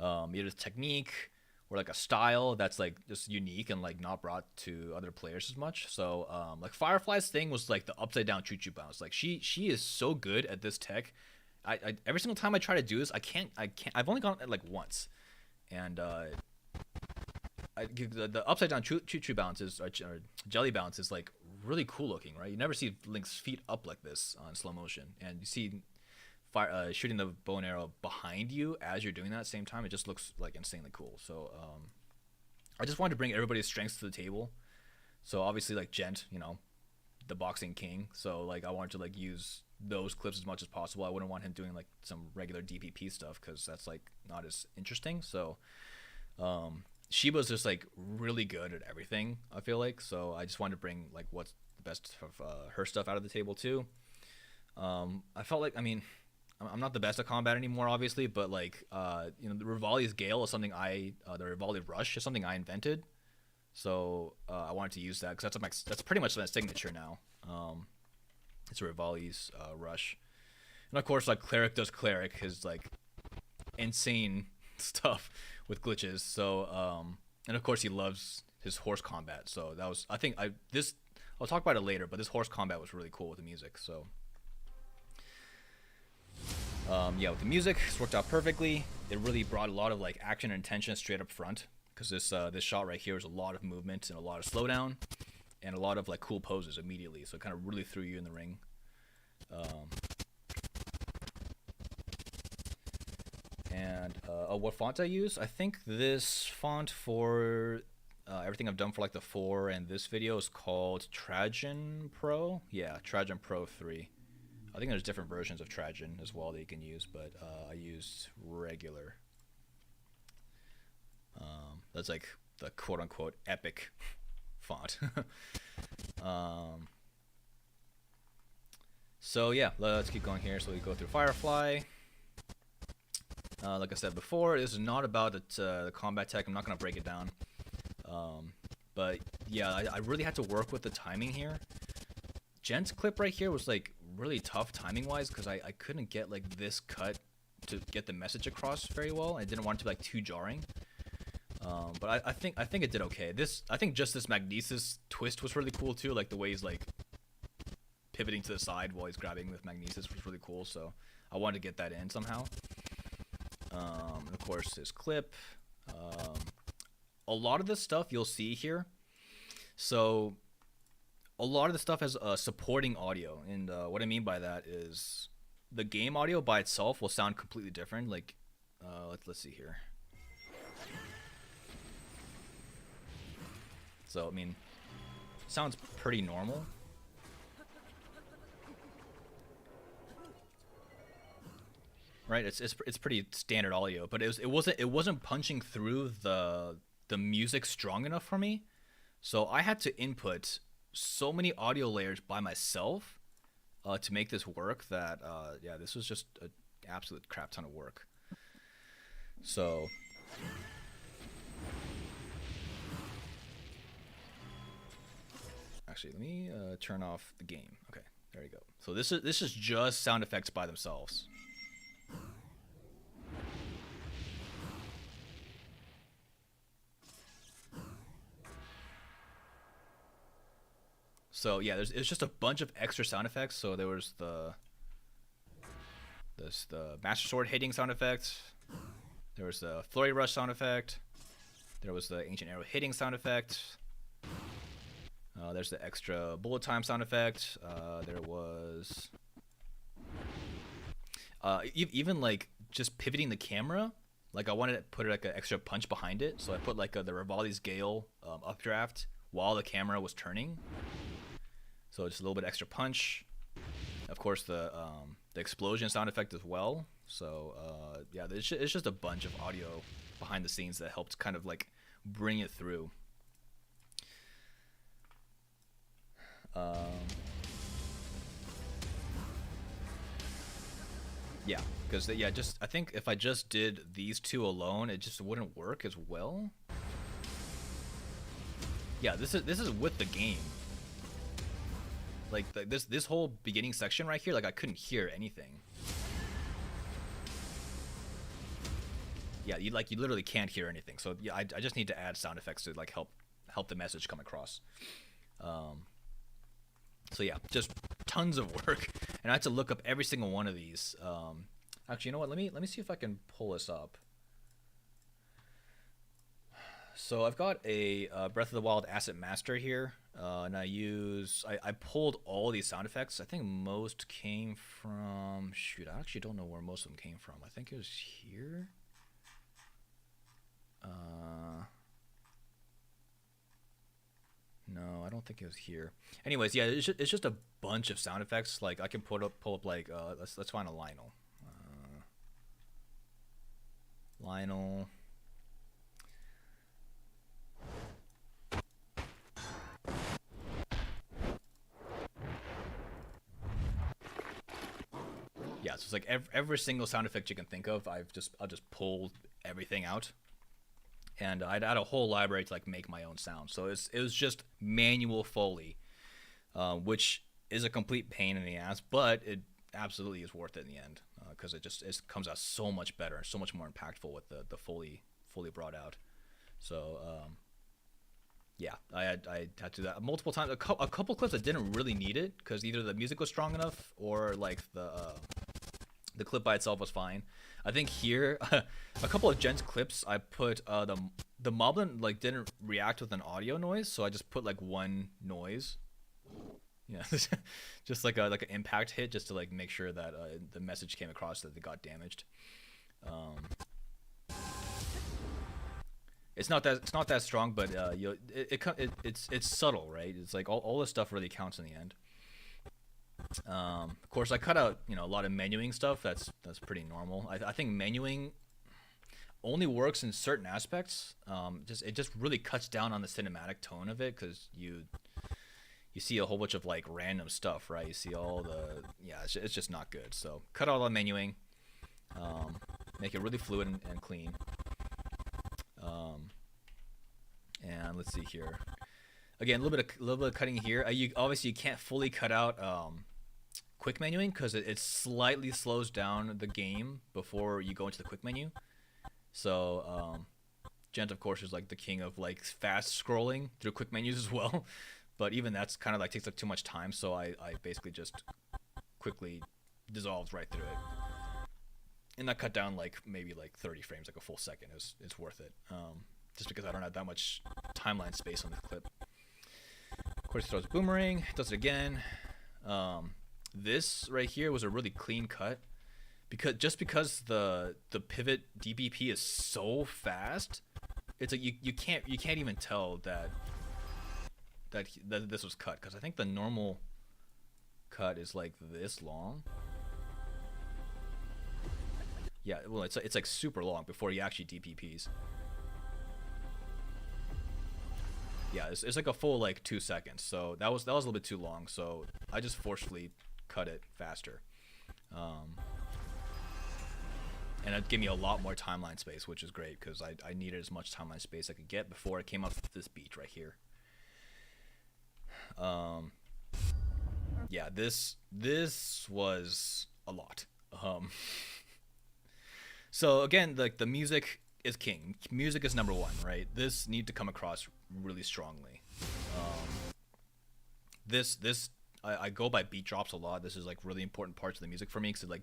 either a technique or like a style that's like just unique and like not brought to other players as much. So like Firefly's thing was like the upside down choo choo bounce. Like she is so good at this tech. I every single time I try to do this, I can't. I've only gone it like once, and the upside down choo choo bounces or jelly bounce is like really cool looking, right? You never see Link's feet up like this on slow motion, and you see shooting the bow and arrow behind you as you're doing that at the same time. It just looks like insanely cool. So I just wanted to bring everybody's strengths to the table. So obviously like Gent, you know, the boxing king. So like I wanted to like use those clips as much as possible. I wouldn't want him doing like some regular DPP stuff, because that's like not as interesting. So Sheba's just like really good at everything, I feel like. So I just wanted to bring like what's the best of her stuff out of the table too. I felt like, I mean, I'm not the best at combat anymore, obviously, but like you know, the Rivali's Gale is something the Rivali Rush is something I invented. So I wanted to use that because that's pretty much my signature now. It's Rivali's Rush, and of course like Cleric does Cleric, his like insane stuff with glitches. So and of course he loves his horse combat. So that was, I think I'll talk about it later, but this horse combat was really cool with the music. So yeah, with the music, it's worked out perfectly. It really brought a lot of like action and tension straight up front, because this shot right here is a lot of movement and a lot of slowdown and a lot of like cool poses immediately. So it kind of really threw you in the ring. What font I use? I think this font for everything I've done for like the 4 and this video is called Trajan Pro. Yeah, Trajan Pro 3. I think there's different versions of Trajan as well that you can use, but I used regular. That's like the quote-unquote epic font. So yeah, let's keep going here. So we go through Firefly. Like I said before, this is not about the combat tech. I'm not going to break it down. But yeah, I really had to work with the timing here. Jen's clip right here was like really tough timing wise because I couldn't get like this cut to get the message across very well. I didn't want it to be like too jarring. But I think it did okay. I think just this Magnesis twist was really cool too. Like the way he's like pivoting to the side while he's grabbing with Magnesis was really cool. So I wanted to get that in somehow. And of course his clip. A lot of this stuff you'll see here. So a lot of the stuff has supporting audio, and what I mean by that is the game audio by itself will sound completely different. Like, let's see here. So I mean, sounds pretty normal. Right, it's pretty standard audio, but it wasn't punching through the music strong enough for me, so I had to input so many audio layers by myself to make this work. That yeah, this was just an absolute crap ton of work. So actually, let me turn off the game. Okay, there you go. So this is just sound effects by themselves. So yeah, it's just a bunch of extra sound effects. So there was the Master Sword hitting sound effect. There was the Flurry Rush sound effect. There was the Ancient Arrow hitting sound effect. There's the extra bullet time sound effect. There was even like just pivoting the camera. Like I wanted to put like an extra punch behind it, so I put like the Rivali's Gale updraft while the camera was turning. So just a little bit extra punch. Of course, the explosion sound effect as well. So yeah, it's just a bunch of audio behind the scenes that helped kind of like bring it through. Yeah, because yeah, I think if I just did these two alone, it just wouldn't work as well. Yeah, this is with the game. Like this whole beginning section right here, like I couldn't hear anything. Yeah, you literally can't hear anything. So yeah, I just need to add sound effects to like help the message come across. So yeah, just tons of work, and I had to look up every single one of these. Actually, you know what? Let me see if I can pull this up. So I've got a Breath of the Wild Asset Master here, and I pulled all these sound effects. I think most came from, shoot, I actually don't know where most of them came from. I think it was here. No, I don't think it was here. Anyways, yeah, it's just a bunch of sound effects. Like I can pull up like let's find a Lionel. Lionel. Yeah, so it's like every single sound effect you can think of. I'll just pull everything out, and I'd add a whole library to like make my own sound. So it was just manual Foley, which is a complete pain in the ass, but it absolutely is worth it in the end because it comes out so much better, so much more impactful with the Foley brought out. So yeah, I had to do that multiple times. A couple clips I didn't really need it because either the music was strong enough or like the clip by itself was fine. I think here, a couple of Jen's clips, I put the Moblin like didn't react with an audio noise, so I just put like one noise. Yeah, just like an impact hit, just to like make sure that the message came across that they got damaged. It's not that strong, but it's subtle, right? It's like all this stuff really counts in the end. Of course, I cut out a lot of menuing stuff. That's pretty normal. I think menuing only works in certain aspects. It just really cuts down on the cinematic tone of it because you see a whole bunch of like random stuff, right? You see all the it's just not good. So cut out all the menuing, make it really fluid and clean. And let's see here. Again, a little bit of cutting here. You obviously you can't fully cut out quick menuing because it slightly slows down the game before you go into the quick menu. So Gent, of course, is like the king of like fast scrolling through quick menus as well. But even that's kind of like takes like too much time. So I basically just quickly dissolved right through it. And that cut down like maybe like 30 frames, like a full second. It's worth it. Just because I don't have that much timeline space on the clip. Of course, he throws a boomerang, does it again. This right here was a really clean cut because the pivot DBP is so fast. It's like you can't even tell that this was cut, because I think the normal cut is like this long. Yeah, well, it's like super long before he actually DPPs. Yeah, it's like a full like 2 seconds. So that was a little bit too long. So I just forcefully cut it faster, and it gave me a lot more timeline space, which is great because I needed as much timeline space I could get before I came up with this beat right here. Yeah, this was a lot. So again, like the music is king. Music is number one, right? This need to come across really strongly. I go by beat drops a lot. This is like really important parts of the music for me because it like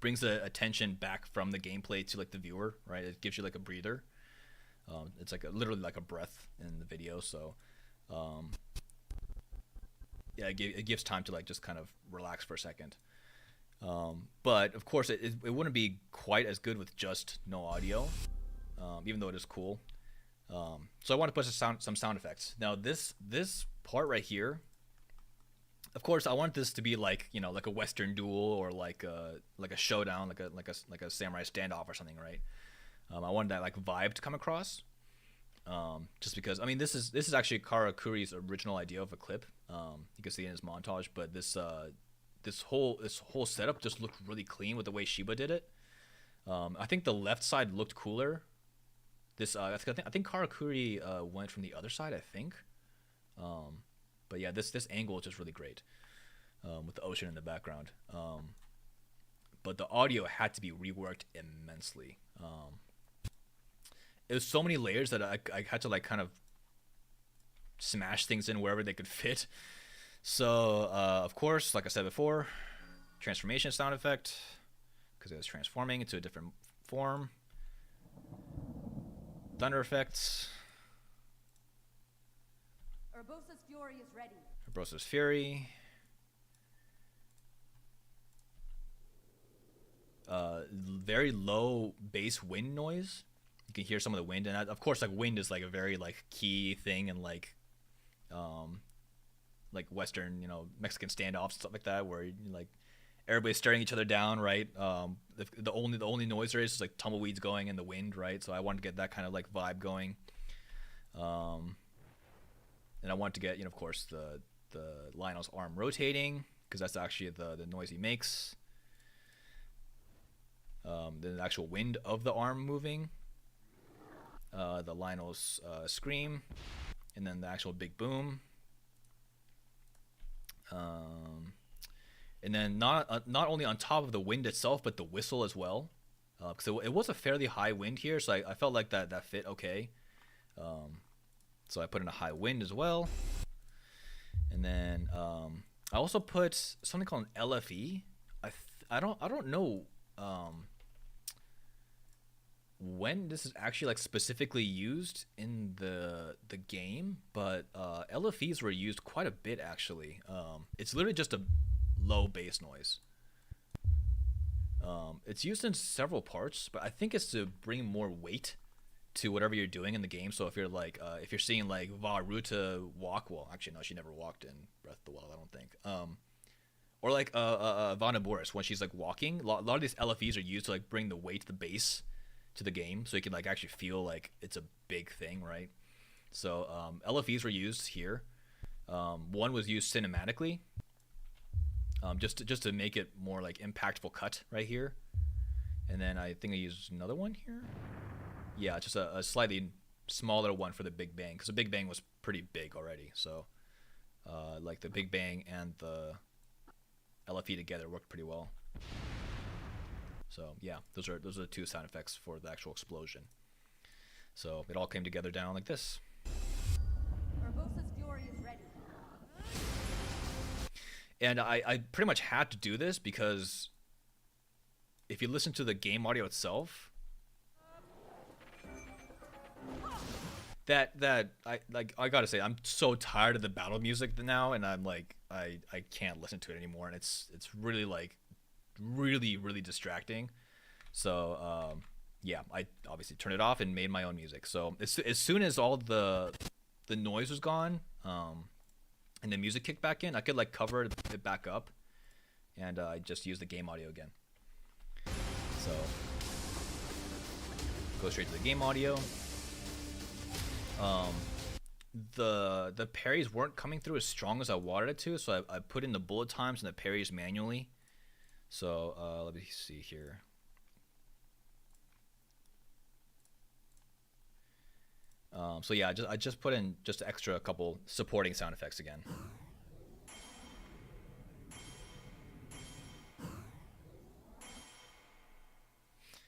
brings the attention back from the gameplay to like the viewer, right? It gives you like a breather. It's like literally like a breath in the video. So yeah, it gives time to like just kind of relax for a second. But of course, it wouldn't be quite as good with just no audio, even though it is cool. So I want to put some sound effects. Now this part right here, of course, I want this to be like, you know, like a Western duel or like a showdown, like a samurai standoff or something, right? I wanted that like vibe to come across. Just because, I mean, this is actually Karakuri's original idea of a clip. You can see it in his montage, but this whole setup just looked really clean with the way Shiba did it. I think the left side looked cooler. I think Karakuri went from the other side, I think. But yeah, this angle is just really great, with the ocean in the background. But the audio had to be reworked immensely. It was so many layers that I had to like kind of smash things in wherever they could fit. So of course, like I said before, transformation sound effect, because it was transforming into a different form. Thunder effects. Urbosa's Fury is ready. Urbosa's Fury. Very low bass wind noise. You can hear some of the wind, and of course, like wind is like a very like key thing in like Western, you know, Mexican standoffs, stuff like that, where like everybody's staring each other down, right? The only noise there is like tumbleweeds going in the wind, right? So I wanted to get that kind of like vibe going, and I wanted to get, you know, of course, the Lionel's arm rotating, because that's actually the noise he makes. Then the actual wind of the arm moving, the Lionel's scream, and then the actual big boom. And then not only on top of the wind itself, but the whistle as well, because it was a fairly high wind here, so I felt like that fit okay. So I put in a high wind as well, and then I also put something called an LFE. I don't know when this is actually like specifically used in the game, but LFEs were used quite a bit actually. It's literally just a low bass noise. It's used in several parts, but I think it's to bring more weight to whatever you're doing in the game. So if you're like if you're seeing like Varuta walk, well actually no, she never walked in Breath of the Wild, I don't think. Or like Vana Boris, when she's like walking, a lot of these LFEs are used to like bring the weight, the bass to the game, so you can like actually feel like it's a big thing, right? So LFEs were used here. One was used cinematically, just to make it more like impactful cut right here, and then I think I used another one here. Yeah, just a slightly smaller one for the Big Bang, because the Big Bang was pretty big already. So like the Big Bang and the LFE together worked pretty well. So yeah, those are the two sound effects for the actual explosion. So it all came together down like this. Urbosa's fury is ready. And I pretty much had to do this because if you listen to the game audio itself, that I gotta say, I'm so tired of the battle music now, and I'm like I can't listen to it anymore, and it's really like really distracting. So yeah, I obviously turned it off and made my own music. So as soon as all the noise was gone, and the music kicked back in, I could like cover it back up, and I just used the game audio again. So go straight to the game audio. The parries weren't coming through as strong as I wanted it to, so I put in the bullet times and the parries manually. So let me see here. So yeah, I just put in just an extra couple supporting sound effects again.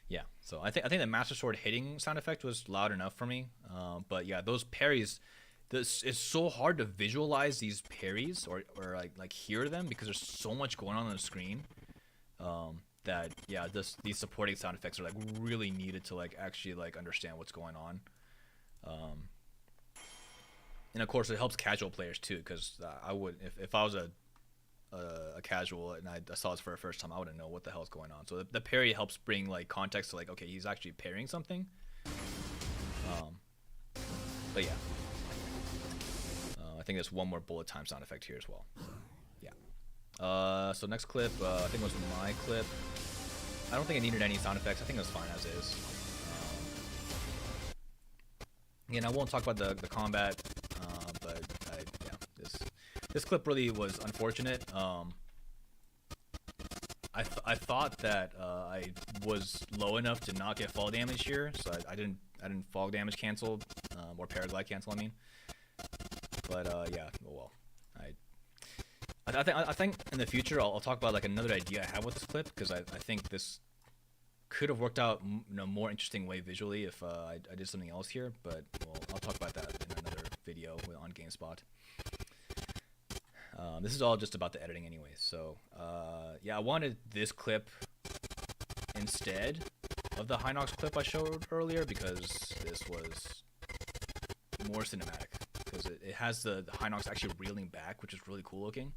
Yeah, so I think the Master Sword hitting sound effect was loud enough for me. But yeah, those parries, this is so hard to visualize these parries or like hear them because there's so much going on the screen. That yeah, these supporting sound effects are like really needed to like actually like understand what's going on. And of course it helps casual players too, because I would if I was a casual and I saw this for the first time, I wouldn't know what the hell's going on. So the parry helps bring like context to like, okay, he's actually parrying something. But yeah, I think there's one more bullet time sound effect here as well. So, yeah. So next clip, I think it was my clip. I don't think I needed any sound effects. I think it was fine as is. Again, I won't talk about the combat, but yeah, this clip really was unfortunate. I thought that I was low enough to not get fall damage here, so I didn't fall damage cancel, or paraglide cancel. I mean, but yeah, well, I think in the future I'll talk about like another idea I have with this clip, because I think this could have worked out in a more interesting way visually if I did something else here, but well, I'll talk about that in another video on GameSpot. This is all just about the editing anyways, so yeah, I wanted this clip instead of the Hinox clip I showed earlier because this was more cinematic, because it has the Hinox actually reeling back, which is really cool looking.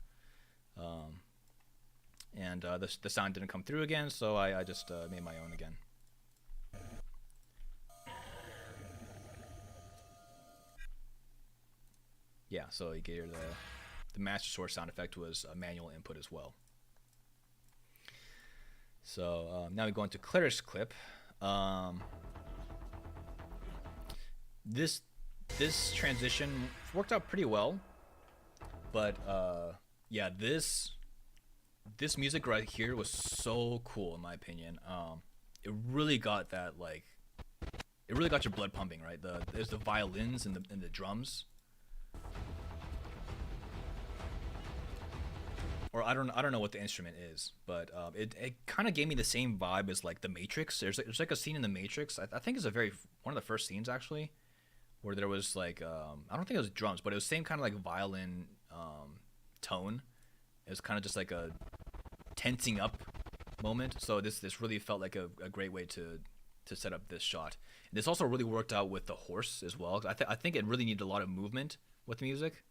And the sound didn't come through again, so I just made my own again. Yeah, so you get here the Master Sword sound effect was a manual input as well. So now we go into Cleric's clip. This transition worked out pretty well, but yeah, this music right here was so cool in my opinion. It really got that, like, it really got your blood pumping, right? There's the violins and the drums. Or I don't know what the instrument is, but it kind of gave me the same vibe as like The Matrix. There's like a scene in The Matrix. I think it's one of the first scenes actually, where there was like I don't think it was drums, but it was same kind of like violin tone. It was kind of just like a tensing up moment. So this really felt like a great way to set up this shot. And this also really worked out with the horse as well. I think it really needed a lot of movement with music.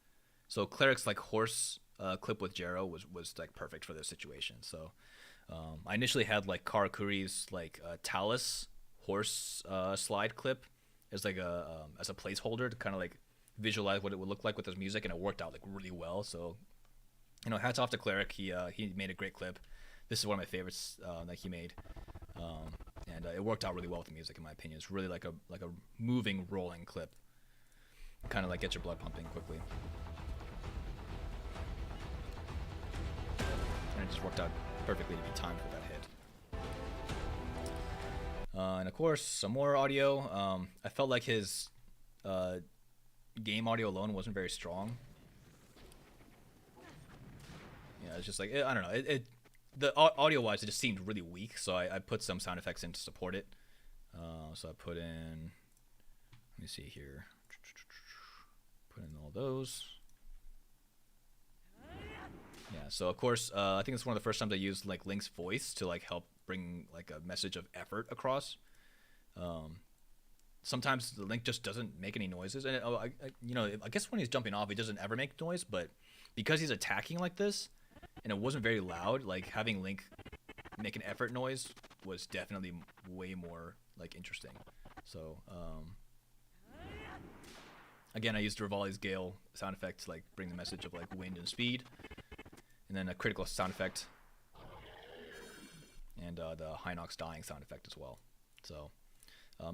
So Cleric's like horse clip with Jero was like perfect for this situation. So I initially had like Karakuri's like Talus horse slide clip as like as a placeholder to kind of like visualize what it would look like with his music, and it worked out like really well. So you know, hats off to Cleric. He made a great clip. This is one of my favorites that he made, and it worked out really well with the music in my opinion. It's really like a moving, rolling clip, kind of like gets your blood pumping quickly. And it just worked out perfectly to be timed for that hit. And of course, some more audio. I felt like his game audio alone wasn't very strong. Yeah, it's just like I don't know. The audio wise, it just seemed really weak. So I put some sound effects in to support it. So I put in. Let me see here. Put in all those. Yeah. So of course, I think it's one of the first times I used like Link's voice to like help bring like a message of effort across. Sometimes the Link just doesn't make any noises, and I guess when he's jumping off, he doesn't ever make noise. But because he's attacking like this, and it wasn't very loud, like having Link make an effort noise was definitely way more like interesting. So again, I used Rivali's Gale sound effect to like bring the message of like wind and speed, and then a critical sound effect, and the Hinox dying sound effect as well. So.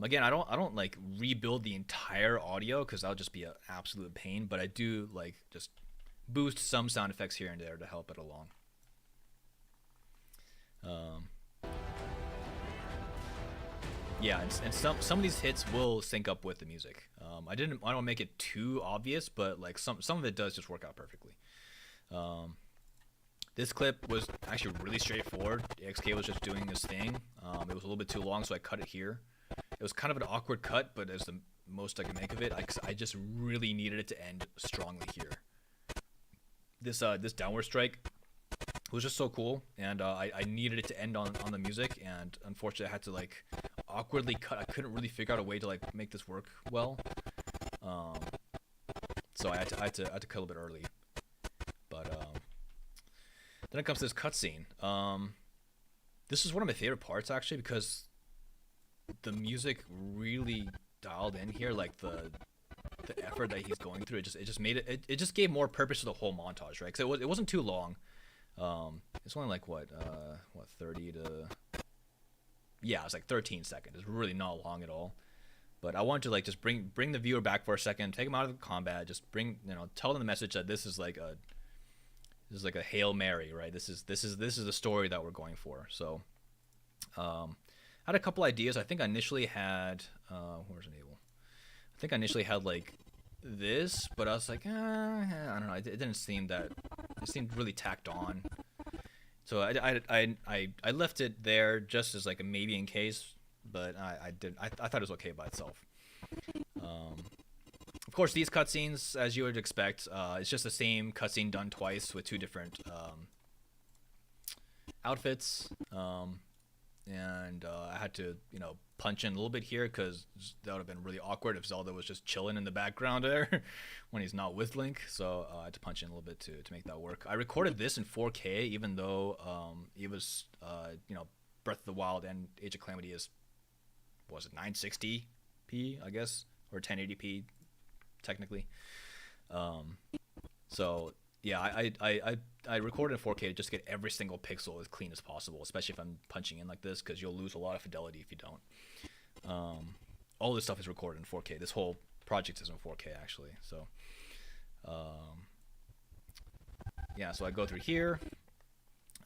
Again, I don't like rebuild the entire audio because that'll just be an absolute pain. But I do like just boost some sound effects here and there to help it along. Yeah, and some of these hits will sync up with the music. I don't make it too obvious, but like some of it does just work out perfectly. This clip was actually really straightforward. XK was just doing this thing. It was a little bit too long, so I cut it here. It was kind of an awkward cut, but as the most I can make of it, I just really needed it to end strongly here. This downward strike was just so cool, and I needed it to end on the music, and unfortunately I had to like awkwardly cut. I couldn't really figure out a way to like make this work well, so I had to cut a little bit early. But then it comes to this cutscene. This is one of my favorite parts actually because the music really dialed in here, like the effort that he's going through. It just made it just gave more purpose to the whole montage, right? Because it wasn't too long. It's only like what 30 to it's like 13 seconds. It's really not long at all. But I wanted to like just bring the viewer back for a second, take him out of the combat, just tell them the message that this is like a Hail Mary, right? This is the story that we're going for. So I had a couple ideas. I think I initially had where's Enable? I think I initially had like this, but I was like, I don't know. It didn't seem that. It seemed really tacked on. So I left it there just as like a maybe in case, but I thought it was okay by itself. Of course, these cutscenes, as you would expect, it's just the same cutscene done twice with two different outfits. And I had to, punch in a little bit here because that would have been really awkward if Zelda was just chilling in the background there when he's not with Link. So I had to punch in a little bit to make that work. I recorded this in 4K, even though it was, Breath of the Wild and Age of Calamity is, what was it, 960p, I guess, or 1080p, technically. So yeah, I recorded in 4K to just get every single pixel as clean as possible, especially if I'm punching in like this, because you'll lose a lot of fidelity if you don't. All this stuff is recorded in 4K. This whole project is in 4K actually. So, yeah. So I go through here.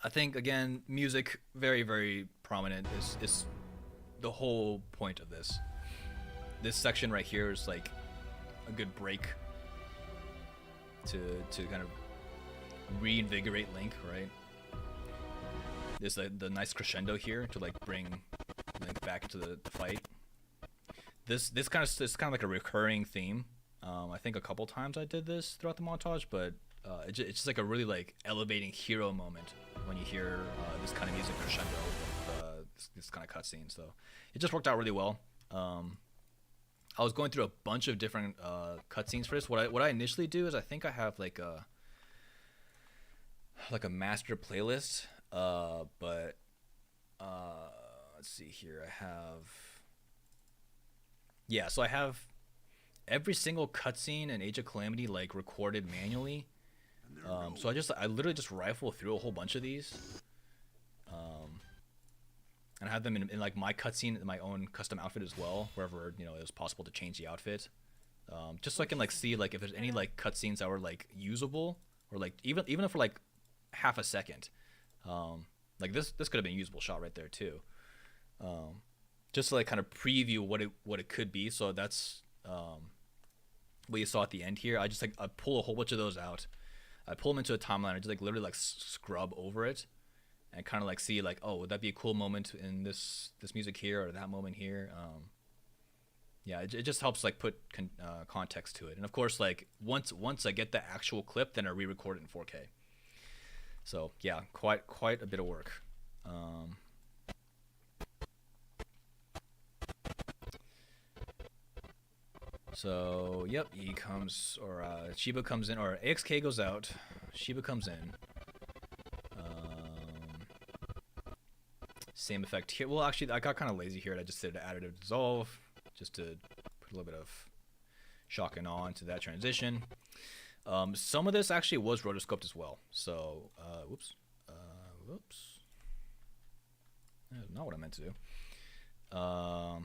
I think again, music very very prominent is the whole point of this. This section right here is like a good break to kind of reinvigorate Link, right? There's the nice crescendo here to like bring Link back to the fight. This kind of like a recurring theme. I think a couple times I did this throughout the montage, but it's just like a really like elevating hero moment when you hear this kind of music crescendo with this kind of cutscene. So it just worked out really well. I was going through a bunch of different cutscenes for this. What I initially do is I think I have like a master playlist. But let's see here. So I have every single cutscene in Age of Calamity like recorded manually. So I literally just rifle through a whole bunch of these. And I have them in like my cutscene, in my own custom outfit as well, wherever it was possible to change the outfit, just so I can like see like if there's any like cutscenes that were like usable, or like even for like half a second, like this could have been a usable shot right there too, just to like kind of preview what it could be. So that's what you saw at the end here. I just like I pull a whole bunch of those out. I pull them into a timeline. I just like literally like scrub over it, and kind of like see like, oh, would that be a cool moment in this music here or that moment here. Yeah, it just helps like put context to it. And of course, like once I get the actual clip, then I re-record it in 4K. So yeah, quite a bit of work. So yep, he comes, or Shiba comes in, or AXK goes out, Shiba comes in. Same effect here. Well, actually, I got kind of lazy here. I just did an additive dissolve just to put a little bit of shock and awe into that transition. Some of this actually was rotoscoped as well. So, whoops. That's not what I meant to do. Let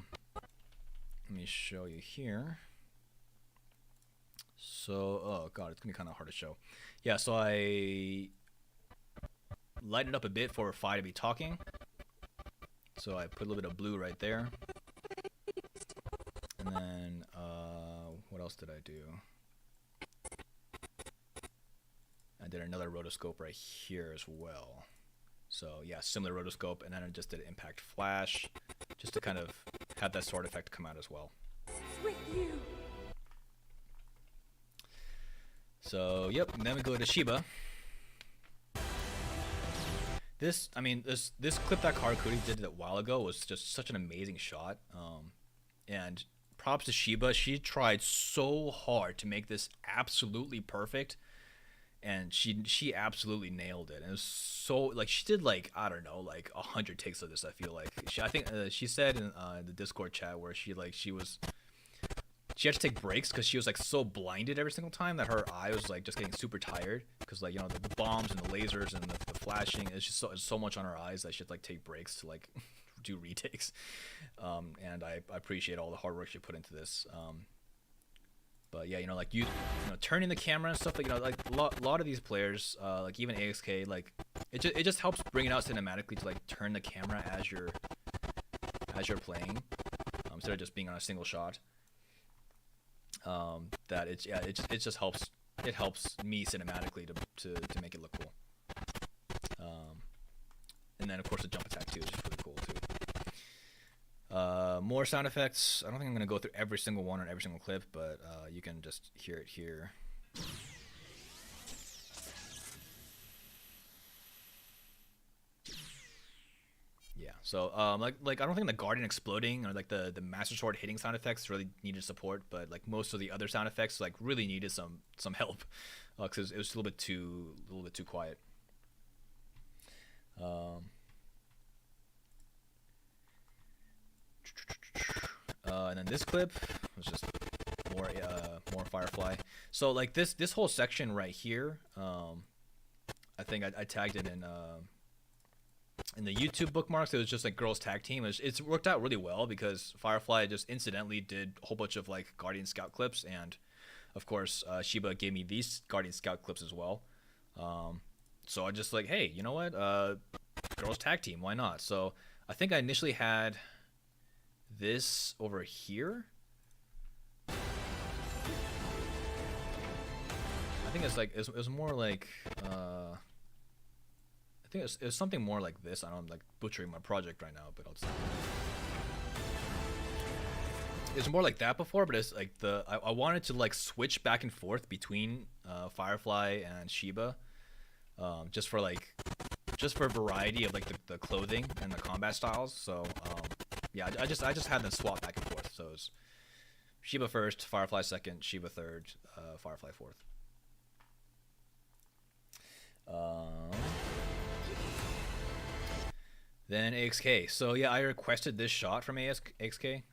me show you here. So, oh god, it's gonna be kind of hard to show. Yeah, so I lightened up a bit for Fi to be talking. So I put a little bit of blue right there. And then, what else did I do? I did another rotoscope right here as well. So yeah, similar rotoscope, and then I just did impact flash, just to kind of have that sword effect come out as well. With you. So yep, and then we go to Shiba. This clip that Karakuri did a while ago was just such an amazing shot. And props to Shiba. She tried so hard to make this absolutely perfect, and she absolutely nailed it. And it was so like she did like I don't know like 100 takes of this. I feel like I think she said in the Discord chat where she had to take breaks because she was like so blinded every single time that her eye was like just getting super tired because like the bombs and the lasers and the flashing, it's just so much on her eyes that she had to like take breaks to like do retakes. And I appreciate all the hard work she put into this. But yeah, like you know turning the camera and stuff, like like a lot of these players, like even AXK, like it just helps bring it out cinematically to like turn the camera as you're playing, instead of just being on a single shot. That it just helps me cinematically to make it look cool. And then of course the jump attack too is just really cool too. More sound effects. I don't think I'm gonna go through every single one on every single clip, but you can just hear it here. Yeah, so like I don't think the Guardian exploding or like the Master Sword hitting sound effects really needed support, but like most of the other sound effects like really needed some help, because it was a little bit too quiet. And then this clip was just more Firefly. So like this whole section right here, I think I tagged it in the YouTube bookmarks. It was just like girls tag team. It's worked out really well because Firefly just incidentally did a whole bunch of like Guardian Scout clips, and of course Shiba gave me these Guardian Scout clips as well. So I just like, hey, you know what, girls tag team, why not? So I think I initially had this over here. I think it's like it was more like I think it was something more like this. I know I'm like butchering my project right now, but I'll just... It's more like that before, but it's like I wanted to like switch back and forth between Firefly and Shiba, just for variety of like the clothing and the combat styles. So yeah, I just had them swap back and forth. So it's Shiba first, Firefly second, Shiba third, Firefly fourth. Then AXK. So yeah, I requested this shot from AXK.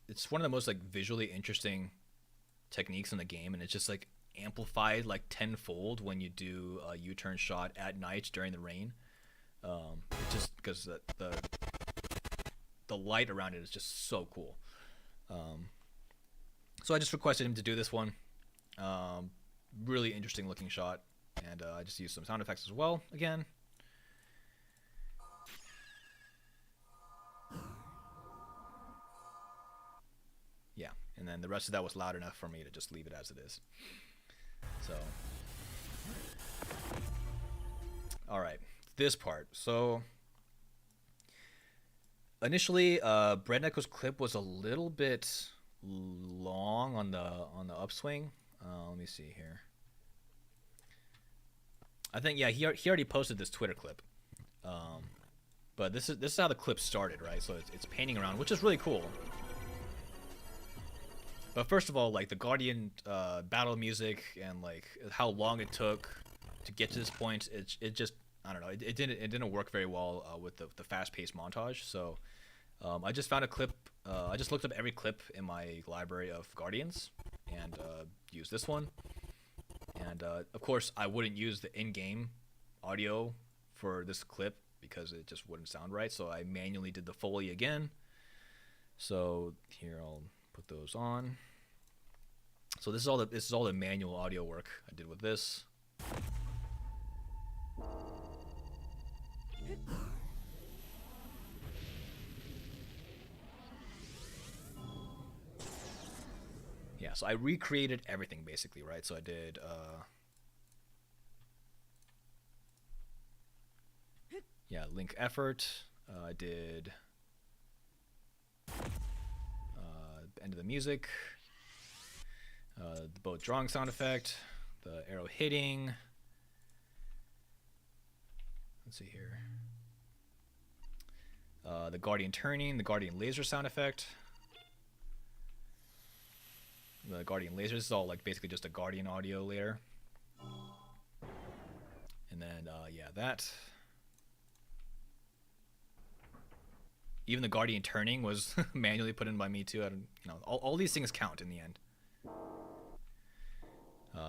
It's one of the most like visually interesting techniques in the game, and it's just like amplified like tenfold when you do a U-turn shot at night during the rain. It's just because the light around it is just so cool. So I just requested him to do this one. Really interesting looking shot, and I just used some sound effects as well again. Yeah, and then the rest of that was loud enough for me to just leave it as it is. So, all right, this part. So initially, Bread Echo's clip was a little bit long on the upswing. Let me see here. I think, yeah, he already posted this Twitter clip, but this is how the clip started, right? So it's painting around, which is really cool. But first of all, like the Guardian battle music and like how long it took to get to this point, it just, I don't know, it didn't work very well with the fast-paced montage. So I just found a clip. I just looked up every clip in my library of Guardians and used this one. And of course, I wouldn't use the in-game audio for this clip because it just wouldn't sound right. So I manually did the Foley again. So here, I'll put those on. So this is all the manual audio work I did with this. Yeah, so I recreated everything basically, right? So I did yeah, link effort. I did end of the music, the boat drawing sound effect, the arrow hitting. Let's see here. The Guardian turning, the Guardian laser sound effect. The Guardian lasers is all like basically just a Guardian audio layer. And then yeah, that. Even the Guardian turning was manually put in by me too. I don't, you know, all these things count in the end.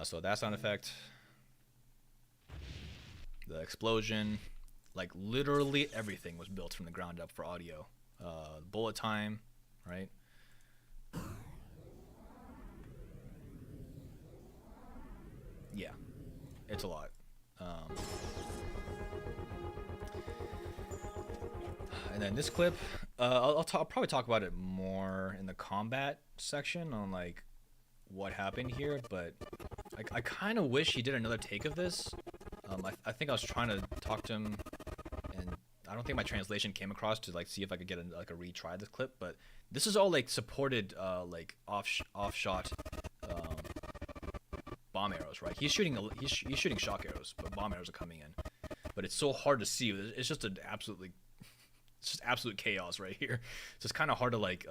So that sound effect, the explosion, like literally everything was built from the ground up for audio. Bullet time, right? Yeah, it's a lot. And then this clip, I'll probably talk about it more in the combat section on like what happened here, but I kind of wish he did another take of this. I think I was trying to talk to him, and I don't think my translation came across to like see if I could get a retry this clip. But this is all like supported like off shot bomb arrows, right? He's shooting shock arrows, but bomb arrows are coming in. But it's so hard to see. It's just absolute chaos right here. So it's kind of hard to like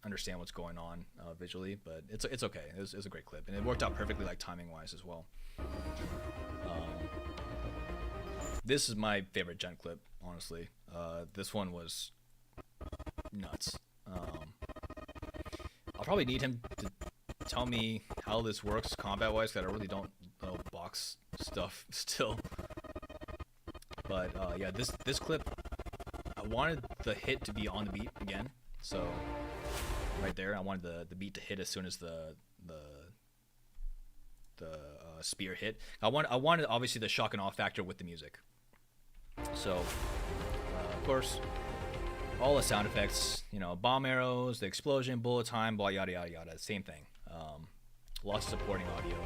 understand what's going on visually, but it's okay. It's a great clip, and it worked out perfectly like timing wise as well. This is my favorite Gent clip, honestly. This one was nuts. I'll probably need him to tell me how this works combat wise, because I really don't know box stuff still. But yeah, this clip, I wanted the hit to be on the beat again. So right there, I wanted the beat to hit as soon as the spear hit. I wanted obviously the shock and awe factor with the music. So of course, all the sound effects, you know, bomb arrows, the explosion, bullet time, blah, yada yada yada, same thing. Lots of supporting audio.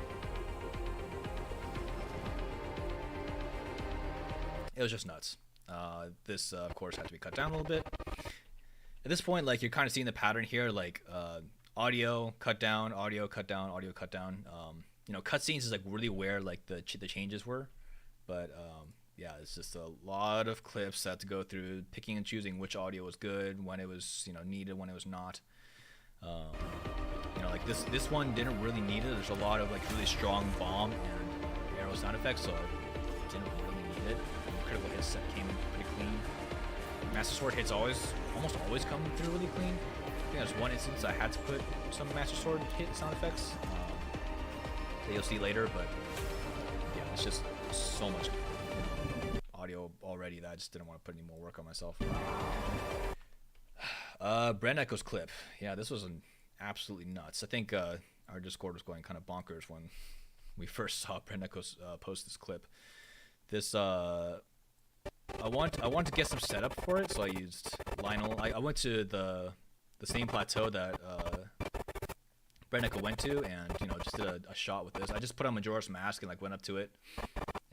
It was just nuts. This of course had to be cut down a little bit. At this point, like, you're kind of seeing the pattern here, like audio cut down, audio cut down, audio cut down. You know, cutscenes is like really where like the changes were, but yeah, it's just a lot of clips that had to go through, picking and choosing which audio was good, when it was, you know, needed, when it was not. You know, like this one didn't really need it. There's a lot of like really strong bomb and arrow sound effects, so it didn't really need it. And the critical hits set came pretty clean. Master Sword hits almost always come through really clean. I think there's one instance I had to put some Master Sword hit sound effects that you'll see later, but yeah, it's just so much audio already that I just didn't want to put any more work on myself. Brand Echo's clip. Yeah, this was absolutely nuts. I think our Discord was going kind of bonkers when we first saw Brand Echo's post this clip. This I want to get some setup for it, so I used Lionel. I went to the same plateau that Red went to, and just did a shot with this. I just put on Majora's Mask and like went up to it,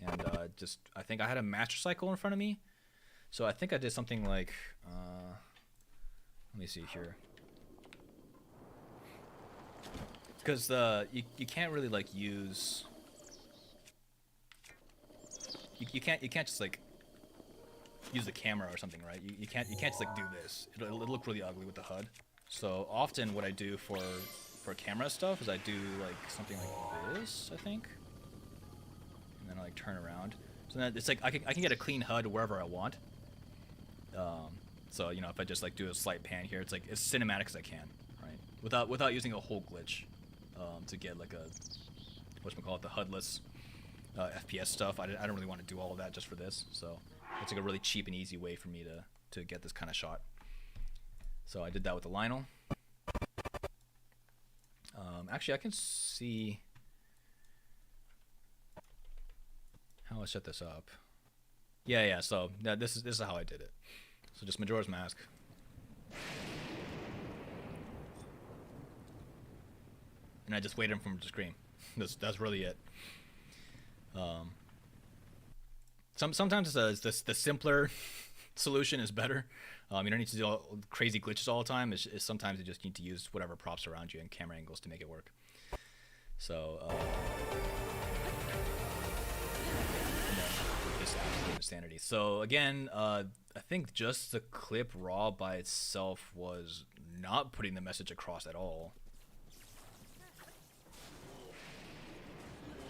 and I think I had a Master Cycle in front of me, so I think I did something like let me see here, because you can't really like use you can't just like use the camera or something, right? You can't just like do this. It'll look really ugly with the HUD. So often what I do for camera stuff is I do like something like this, I think, and then I like turn around. So then it's like I can get a clean HUD wherever I want. So if I just like do a slight pan here, it's like as cinematic as I can, right? Without using a whole glitch to get like a whatchamacallit, the HUDless FPS stuff. I don't really want to do all of that just for this. So it's like a really cheap and easy way for me to get this kind of shot. So I did that with the Lionel. Actually, I can see how I set this up. Yeah. So this is how I did it. So just Majora's Mask. And I just waited for him to scream. That's really it. Sometimes the simpler solution is better. You don't need to do all crazy glitches all the time. It's sometimes you just need to use whatever props around you and camera angles to make it work. So, just absolute insanity. So again, I think just the clip raw by itself was not putting the message across at all.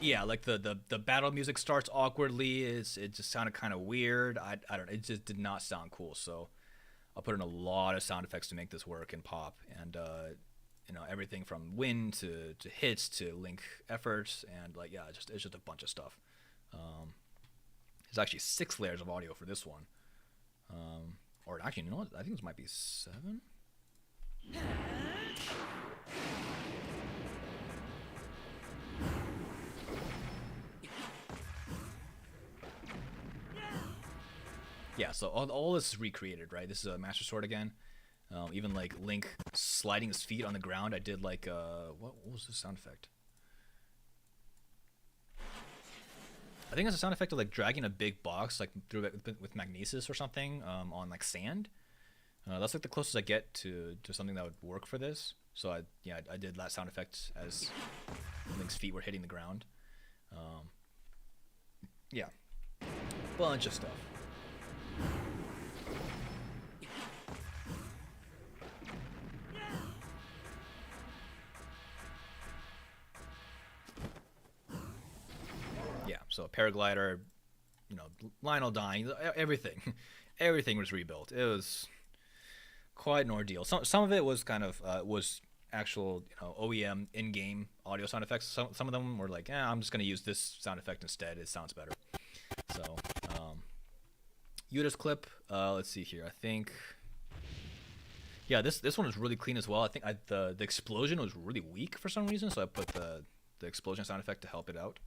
Yeah, like the battle music starts awkwardly. It just sounded kind of weird. I don't know. It just did not sound cool. So I'll put in a lot of sound effects to make this work and pop. And everything from wind to hits to link efforts, and like it's just a bunch of stuff. There's actually 6 layers of audio for this one. Or actually, you know what? I think this might be 7. Yeah, so all this is recreated, right? This is a Master Sword again. Even like Link sliding his feet on the ground. I did like what was the sound effect? I think it's a sound effect of like dragging a big box like through it with magnesis or something on like sand. That's like the closest I get to something that would work for this. So I did that sound effect as Link's feet were hitting the ground. Yeah, bunch of stuff. Yeah, so a paraglider, Lionel dying, everything was rebuilt. It was quite an ordeal. Some of it was kind of was actual OEM in-game audio sound effects. Some of them were like, I'm just gonna use this sound effect instead. It sounds better. So Yuda's clip. Let's see here. I think. Yeah, this one is really clean as well. I think the explosion was really weak for some reason, so I put the explosion sound effect to help it out.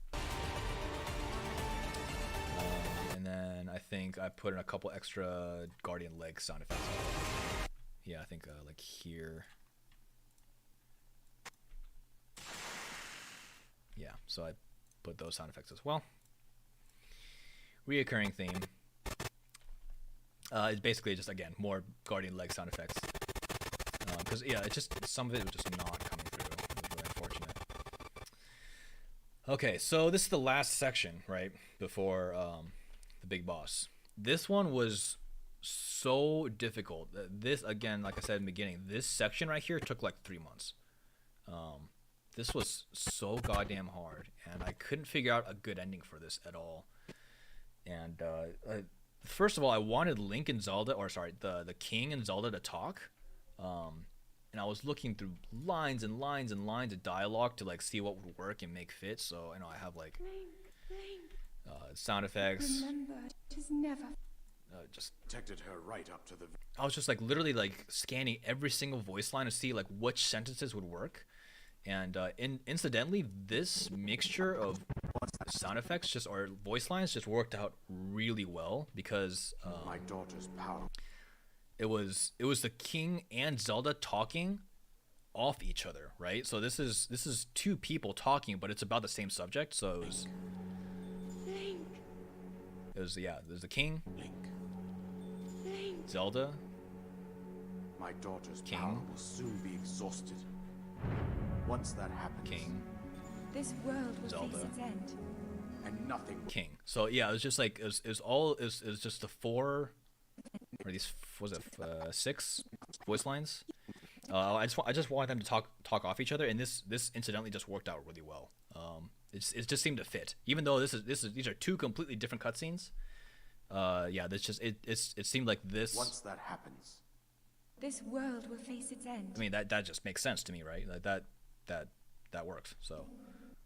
And then I think I put in a couple extra Guardian leg sound effects. Yeah, I think like here. Yeah, so I put those sound effects as well. Reoccurring theme. It's basically just, again, more Guardian leg sound effects. Because, it's just, some of it was just not coming through. It was really unfortunate. Okay, so this is the last section, right, before the big boss. This one was so difficult. This, again, like I said in the beginning, this section right here took like 3 months. This was so goddamn hard, and I couldn't figure out a good ending for this at all. And first of all, I wanted Link and Zelda, or sorry, the King and Zelda to talk. And I was looking through lines and lines and lines of dialogue to like see what would work and make fit. So I have like sound effects. Remember, it is never. Just protected her right up to the. I was just like literally like scanning every single voice line to see like which sentences would work. And incidentally, this mixture of sound effects or voice lines just worked out really well because My daughter's power. it was the King and Zelda talking off each other, right? So this is two people talking, but it's about the same subject. So Link. there's the king, Link, Link. Zelda, my daughter's King. power will soon be exhausted. Once that happens, king, This world will Zelda. face its end. and nothing king. So yeah, it was just like it was just the four, or these was it 6 voice lines. I just wanted them to talk off each other, and this incidentally just worked out really well. It just seemed to fit, even though these are 2 completely different cutscenes. Yeah, this just it seemed like this. once that happens. This world will face its end. I mean that just makes sense to me, right? Like that works. So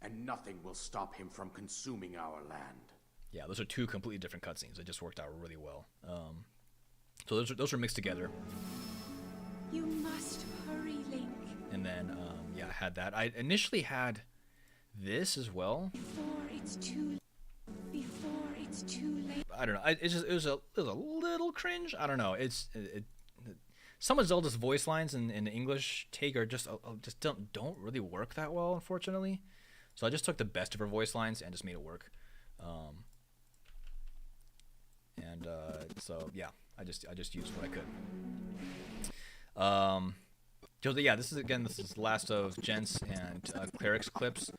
And nothing will stop him from consuming our land. yeah, those are 2 completely different cutscenes. It just worked out really well. So those are mixed together. You must hurry, Link, And then, yeah, I had that. I initially had this as well. before it's too late. I don't know. It was a little cringe. I don't know. Some of Zelda's voice lines in the English take are just don't really work that well, unfortunately. So I just took the best of her voice lines and just made it work. So yeah, I just used what I could. So yeah, this is the last of Gents and Clerics clips.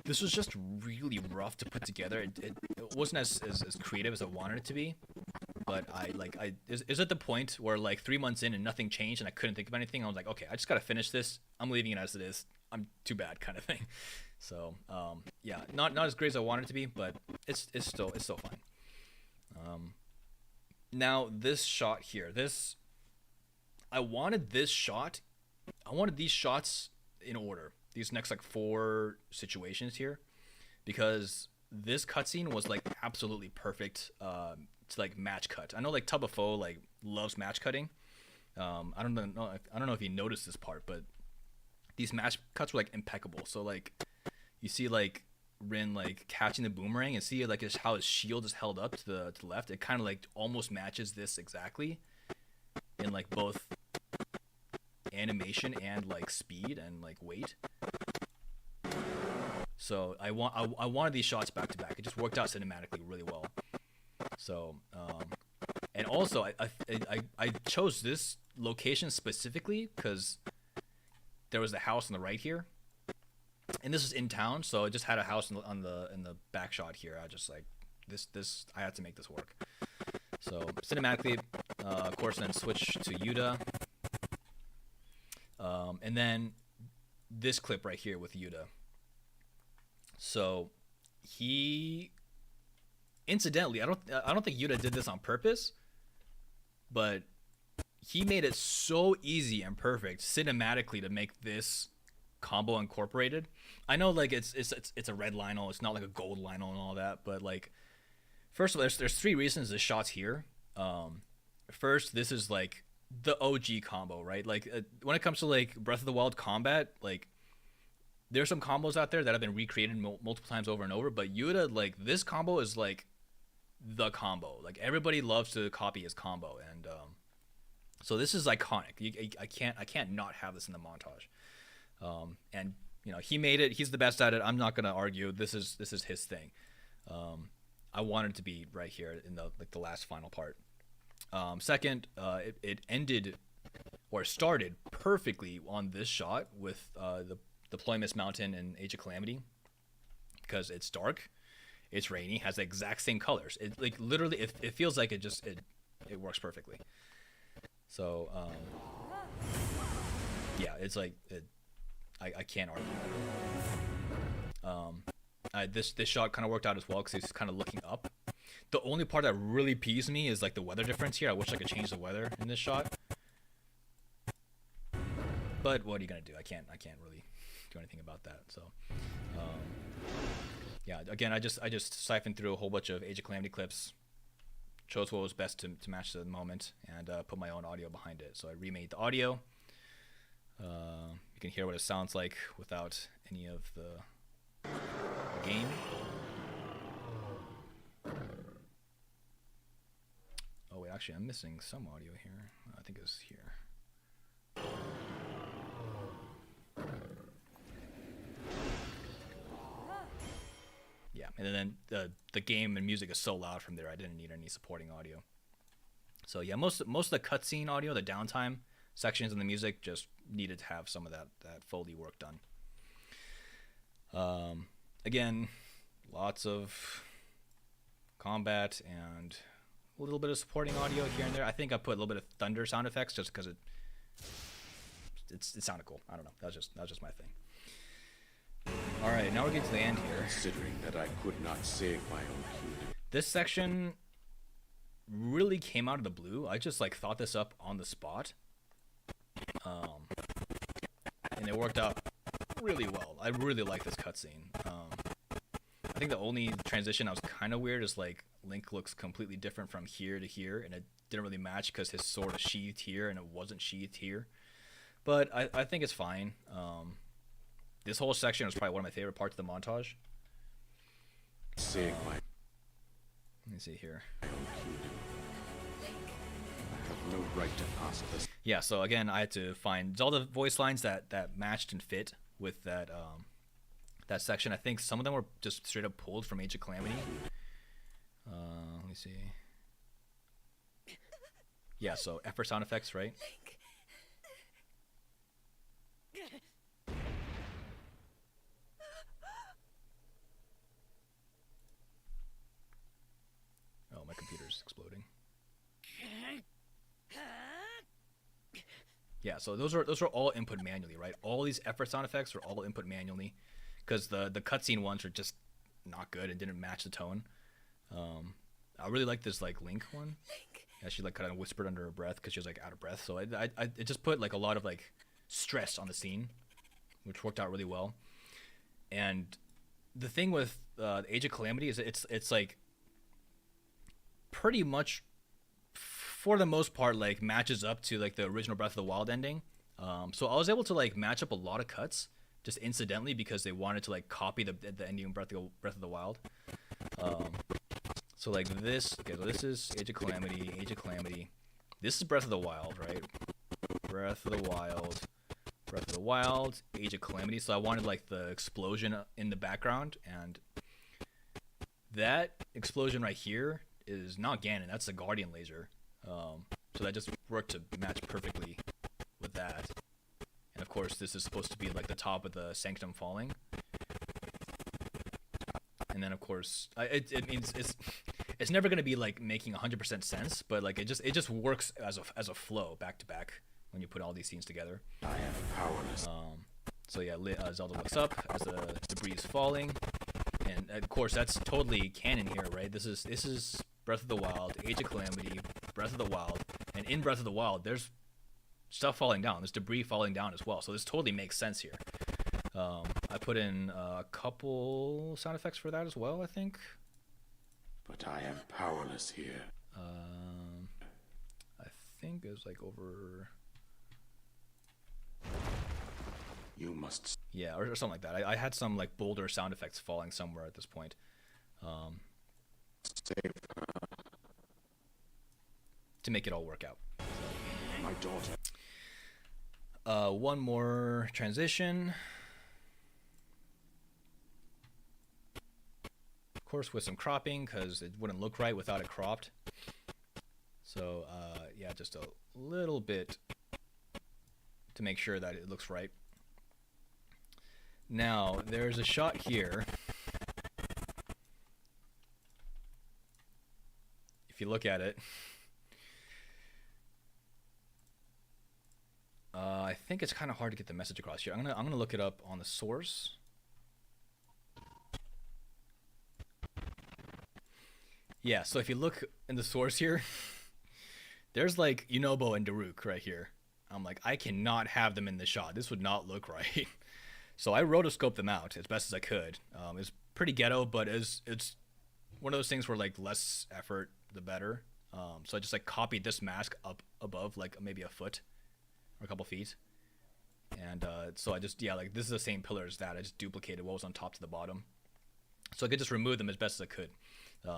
This was just really rough to put together. It wasn't as creative as I wanted it to be, but is at the point where like 3 months in and nothing changed and I couldn't think of anything. I was like, okay, I just gotta finish this. I'm leaving it as it is. I'm too bad, kind of thing. So yeah, not as great as I wanted it to be, but it's still fine. Now this shot here, I wanted these shots in order. These next like 4 situations here, because this cutscene was like absolutely perfect to like match cut. I know like Tub of Foe like loves match cutting. I don't know if you noticed this part, but these match cuts were like impeccable. So like you see like Rin like catching the boomerang and see like how his shield is held up to the left. It kind of like almost matches this exactly in like both animation and like speed and like weight. So I wanted these shots back to back. It just worked out cinematically really well. So and also I chose this location specifically because there was the house on the right here, and this is in town, so it just had a house in the back shot here. I just like this I had to make this work. So cinematically, of course, then switch to Yuta. And then this clip right here with Yuta. So he, incidentally, I don't think Yuta did this on purpose, but he made it so easy and perfect cinematically to make this combo incorporated. I know like it's a red Lionel, it's not like a gold Lionel and all that, but like first of all, there's 3 reasons this shot's here. First, this is like the OG combo, right? Like when it comes to like Breath of the Wild combat, like there's some combos out there that have been recreated multiple times over and over, but Yuta, like this combo is like the combo. Like everybody loves to copy his combo, and so this is iconic. I can't not have this in the montage. And you know, he made it. He's the best at it. I'm not gonna argue. This is his thing. I wanted it to be right here in the last final part. Second, it ended or started perfectly on this shot with the Deployment Mountain and Age of Calamity, because it's dark, it's rainy, has the exact same colors. It like literally, it feels like it works perfectly. So yeah, it's like I can't argue. This shot kind of worked out as well because he's kind of looking up. The only part that really peeves me is like the weather difference here. I wish I could change the weather in this shot, but what are you gonna do? I can't really do anything about that. So yeah, again, I just siphoned through a whole bunch of Age of Calamity clips, chose what was best to match the moment, and put my own audio behind it. So I remade the audio. You can hear what it sounds like without any of the game. Oh wait, actually I'm missing some audio here. I think it's here. And then the game and music is so loud from there, I didn't need any supporting audio. So yeah, most of the cutscene audio, the downtime sections in the music, just needed to have some of that Foley work done. Again, lots of combat and a little bit of supporting audio here and there. I think I put a little bit of thunder sound effects just because it sounded cool. I don't know. That was just my thing. All right, now we're getting to the end here. Considering that I could not save my own kingdom. This section really came out of the blue. I just like thought this up on the spot, and it worked out really well. I really like this cutscene. I think the only transition that was kind of weird is like Link looks completely different from here to here, and it didn't really match because his sword is sheathed here and it wasn't sheathed here. But I think it's fine. This whole section was probably one of my favorite parts of the montage. Save my Let me see here. own kingdom. I have no right to ask this. Yeah, so again, I had to find all the voice lines that matched and fit with that that section. I think some of them were just straight up pulled from Age of Calamity. Let me see. Yeah, so effort sound effects, right? Oh, my computer's exploding. Yeah, so those are all input manually, right? All these effort sound effects are all input manually, because the cutscene ones are just not good and didn't match the tone. I really like this like Link one. Yeah, she like kind of whispered under her breath because she was like out of breath. So it just put like a lot of like stress on the scene, which worked out really well. And the thing with Age of Calamity is it's like pretty much, for the most part, like matches up to like the original Breath of the Wild ending. So I was able to like match up a lot of cuts just incidentally because they wanted to like copy the ending of Breath of the Wild. So like this, okay, so this is Age of Calamity. This is Breath of the Wild, right? Breath of the Wild, Age of Calamity. So I wanted like the explosion in the background, and that explosion right here is not Ganon, that's the Guardian laser. So that just worked to match perfectly with that. And of course, this is supposed to be like the top of the Sanctum falling. And then of course, it means it's never gonna be like making 100% sense, but like it just works as a flow back to back when you put all these scenes together. I am powerless. So yeah, Zelda looks up as the debris is falling, and of course that's totally canon here, right? This is Breath of the Wild, Age of Calamity, Breath of the Wild, and in Breath of the Wild, there's stuff falling down. There's debris falling down as well. So this totally makes sense here. I put in a couple sound effects for that as well, I think. But I am powerless here. I think it was like over... You must Yeah, or something like that. I had some like boulder sound effects falling somewhere at this point. save To make it all work out. my daughter. One more transition. Of course, with some cropping, because it wouldn't look right without it cropped. So, yeah, just a little bit to make sure that it looks right. Now, there's a shot here. If you look at it, I think it's kind of hard to get the message across here. I'm gonna look it up on the source. Yeah, so if you look in the source here, there's like Yunobo and Daruk right here. I'm like, I cannot have them in the shot. This would not look right. So I rotoscoped them out as best as I could. It's pretty ghetto, but it's one of those things where like less effort, the better. So I just like copied this mask up above like maybe a foot or a couple feet. And so I just, yeah, like this is the same pillar as that. I just duplicated what was on top to the bottom. So I could just remove them as best as I could.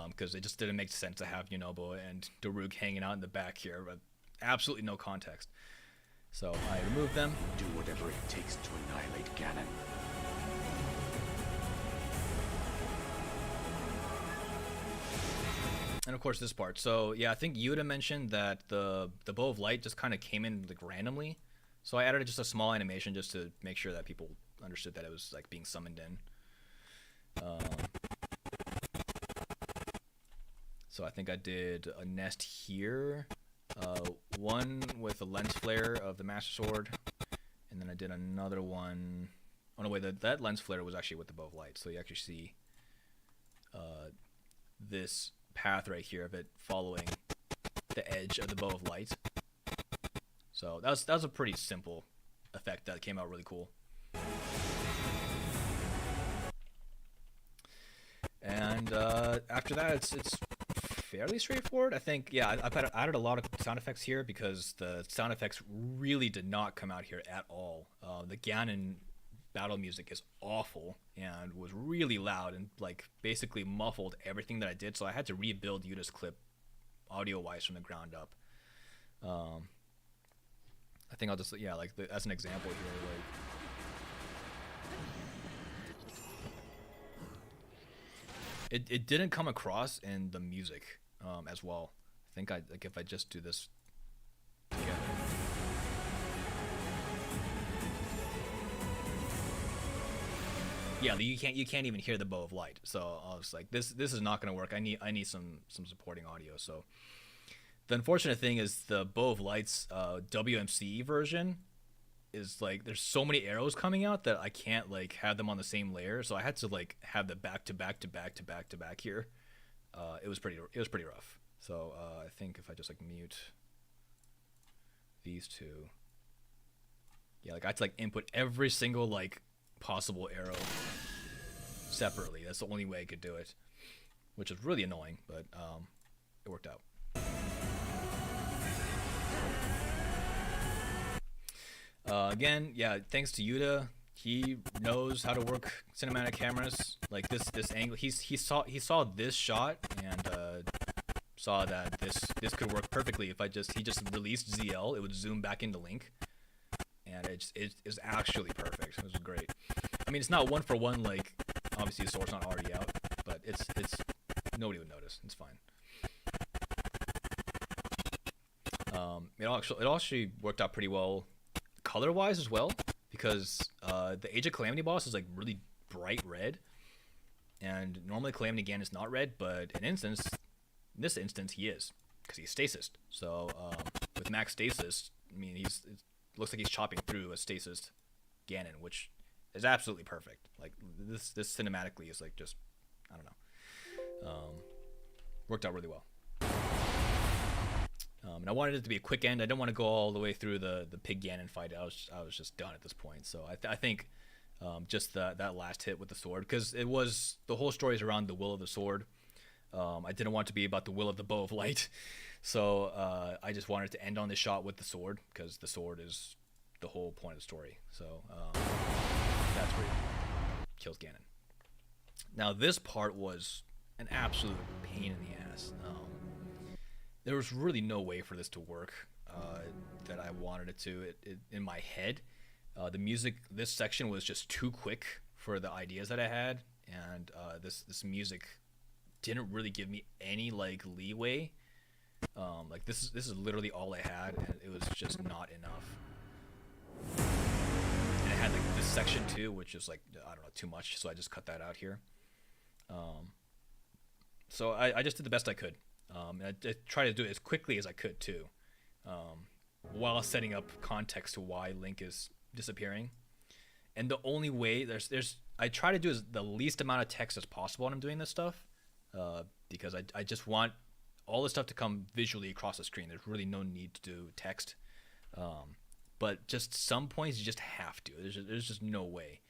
Because it just didn't make sense to have Yunobo and Daruk hanging out in the back here, but absolutely no context. So I removed them. Do whatever it takes to annihilate Ganon. And of course this part. So yeah, I think Yuta mentioned that the bow of light just kind of came in like randomly. So I added just a small animation just to make sure that people understood that it was like being summoned in. So I think I did a nest here, one with a lens flare of the Master Sword, and then I did another one. Oh no, wait, that lens flare was actually with the bow of light. So you actually see this path right here of it following the edge of the bow of light. So that was a pretty simple effect that came out really cool. And after that, it's fairly straightforward. I think, yeah, I've added a lot of sound effects here because the sound effects really did not come out here at all. The Ganon battle music is awful and was really loud and like basically muffled everything that I did. So I had to rebuild Yuta's clip audio-wise from the ground up. I think I'll just, yeah, like as an example here, like. It didn't come across in the music as well. I think like if I just do this together. Yeah, you can't even hear the bow of light. So I was like, this is not gonna work. I need some supporting audio. So the unfortunate thing is the bow of light's WMC version is like there's so many arrows coming out that I can't like have them on the same layer, so I had to like have the back to back here. It was pretty rough. So I think if I just like mute these two, yeah, like I had to like input every single like possible arrow separately. That's the only way I could do it, which is really annoying, but it worked out. Again, yeah, thanks to Yuta, he knows how to work cinematic cameras. Like this angle, he saw this shot and saw that this could work perfectly if he just released ZL, it would zoom back into Link, and it is actually perfect. It was great. I mean, it's not one for one, like obviously the sword's not already out, but it's nobody would notice. It's fine. It actually worked out pretty well color-wise as well, because the Age of Calamity boss is like really bright red, and normally Calamity Ganon is not red, but in this instance he is, because he's stasis. So with max stasis, I mean it looks like he's chopping through a stasis Ganon, which is absolutely perfect. Like this cinematically is like just, I don't know, worked out really well. And I wanted it to be a quick end. I didn't want to go all the way through the Pig Ganon fight. I was just done at this point. So I think just that last hit with the sword, because it was, the whole story is around the will of the sword. I didn't want it to be about the will of the bow of light. So I just wanted to end on this shot with the sword, because the sword is the whole point of the story. So that's where he kills Ganon. Now this part was an absolute pain in the ass. There was really no way for this to work that I wanted it to. In my head, the music, this section was just too quick for the ideas that I had, and this music didn't really give me any like leeway. Like this is literally all I had, and it was just not enough. And it had like this section too, which is like, I don't know, too much, so I just cut that out here. So I just did the best I could. And I tried to do it as quickly as I could too, while setting up context to why Link is disappearing. And the only way I try to do is the least amount of text as possible when I'm doing this stuff, because I just want all this stuff to come visually across the screen. There's really no need to do text, but just some points you just have to. There's just no way.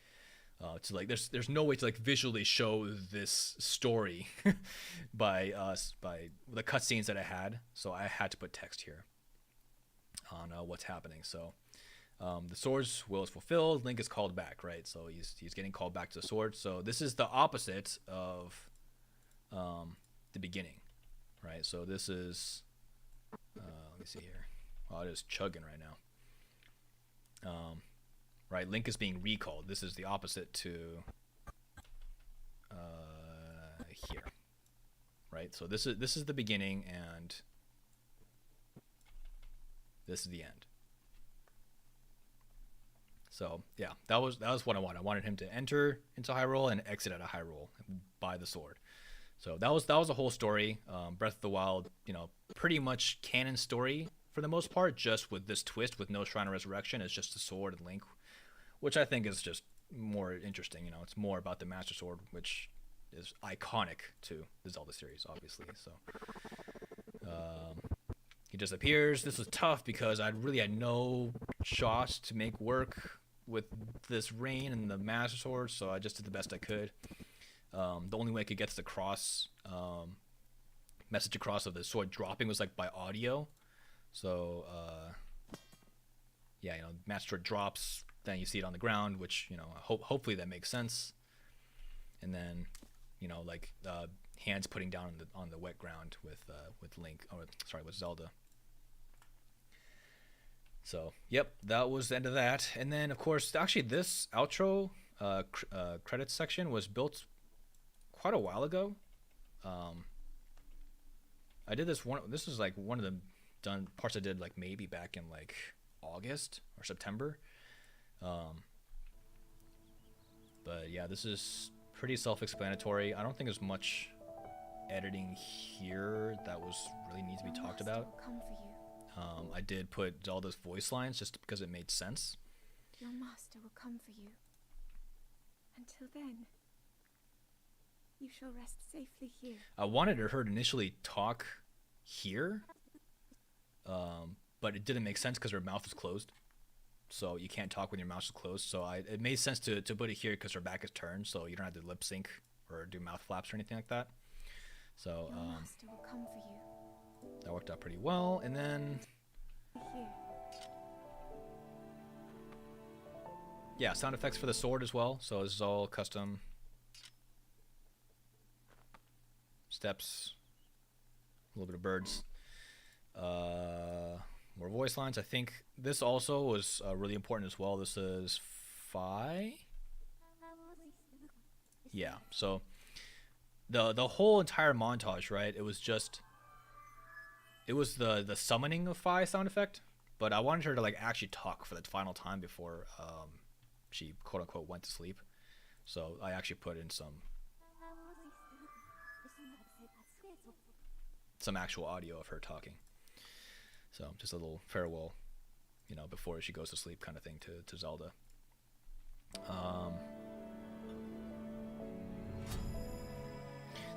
To like, there's no way to like visually show this story by the cutscenes that I had, so I had to put text here on what's happening. So the sword's will is fulfilled. Link is called back, right? So he's getting called back to the sword. So this is the opposite of the beginning, right? So this is let me see here. Oh, it is chugging right now. Right, Link is being recalled. This is the opposite to here. right? So this is the beginning, and this is the end. So yeah, that was what I wanted. I wanted him to enter into high roll and exit at a high roll by the sword. So that was the whole story. Breath of the Wild, pretty much canon story for the most part, just with this twist with no Shrine of Resurrection. It's just the sword and Link, which I think is just more interesting. It's more about the Master Sword, which is iconic to the Zelda series, obviously. So he just appears. This was tough because I really had no shots to make work with this rain and the Master Sword, so I just did the best I could. The only way I could get the message across of the sword dropping was like by audio. So Master Sword drops, then you see it on the ground, which hopefully that makes sense. And then hands putting down on the wet ground with Link, with Zelda. So yep, that was the end of that. And then of course, actually this outro credits section was built quite a while ago. I did this one. This was like one of the done parts I did like maybe back in like August or September. But yeah, this is pretty self-explanatory. I don't think there's much editing here that really needs to be talked about. Come for you. I did put Zelda's voice lines just because it made sense. Your master will come for you. Until then, you shall rest safely here. I wanted her to initially talk here, but it didn't make sense because her mouth is closed. So you can't talk when your mouth is closed. So it made sense to put it here because her back is turned, so you don't have to lip sync or do mouth flaps or anything like that. So Your master will come for you. that worked out pretty well. And then Here. yeah, sound effects for the sword as well. So this is all custom steps, a little bit of birds, more voice lines. I think this also was really important as well. This is Fi. Yeah, so the whole entire montage, right? It was the summoning of Fi sound effect, but I wanted her to like actually talk for the final time before she quote unquote went to sleep. So I actually put in some actual audio of her talking. So just a little farewell, before she goes to sleep kind of thing to Zelda.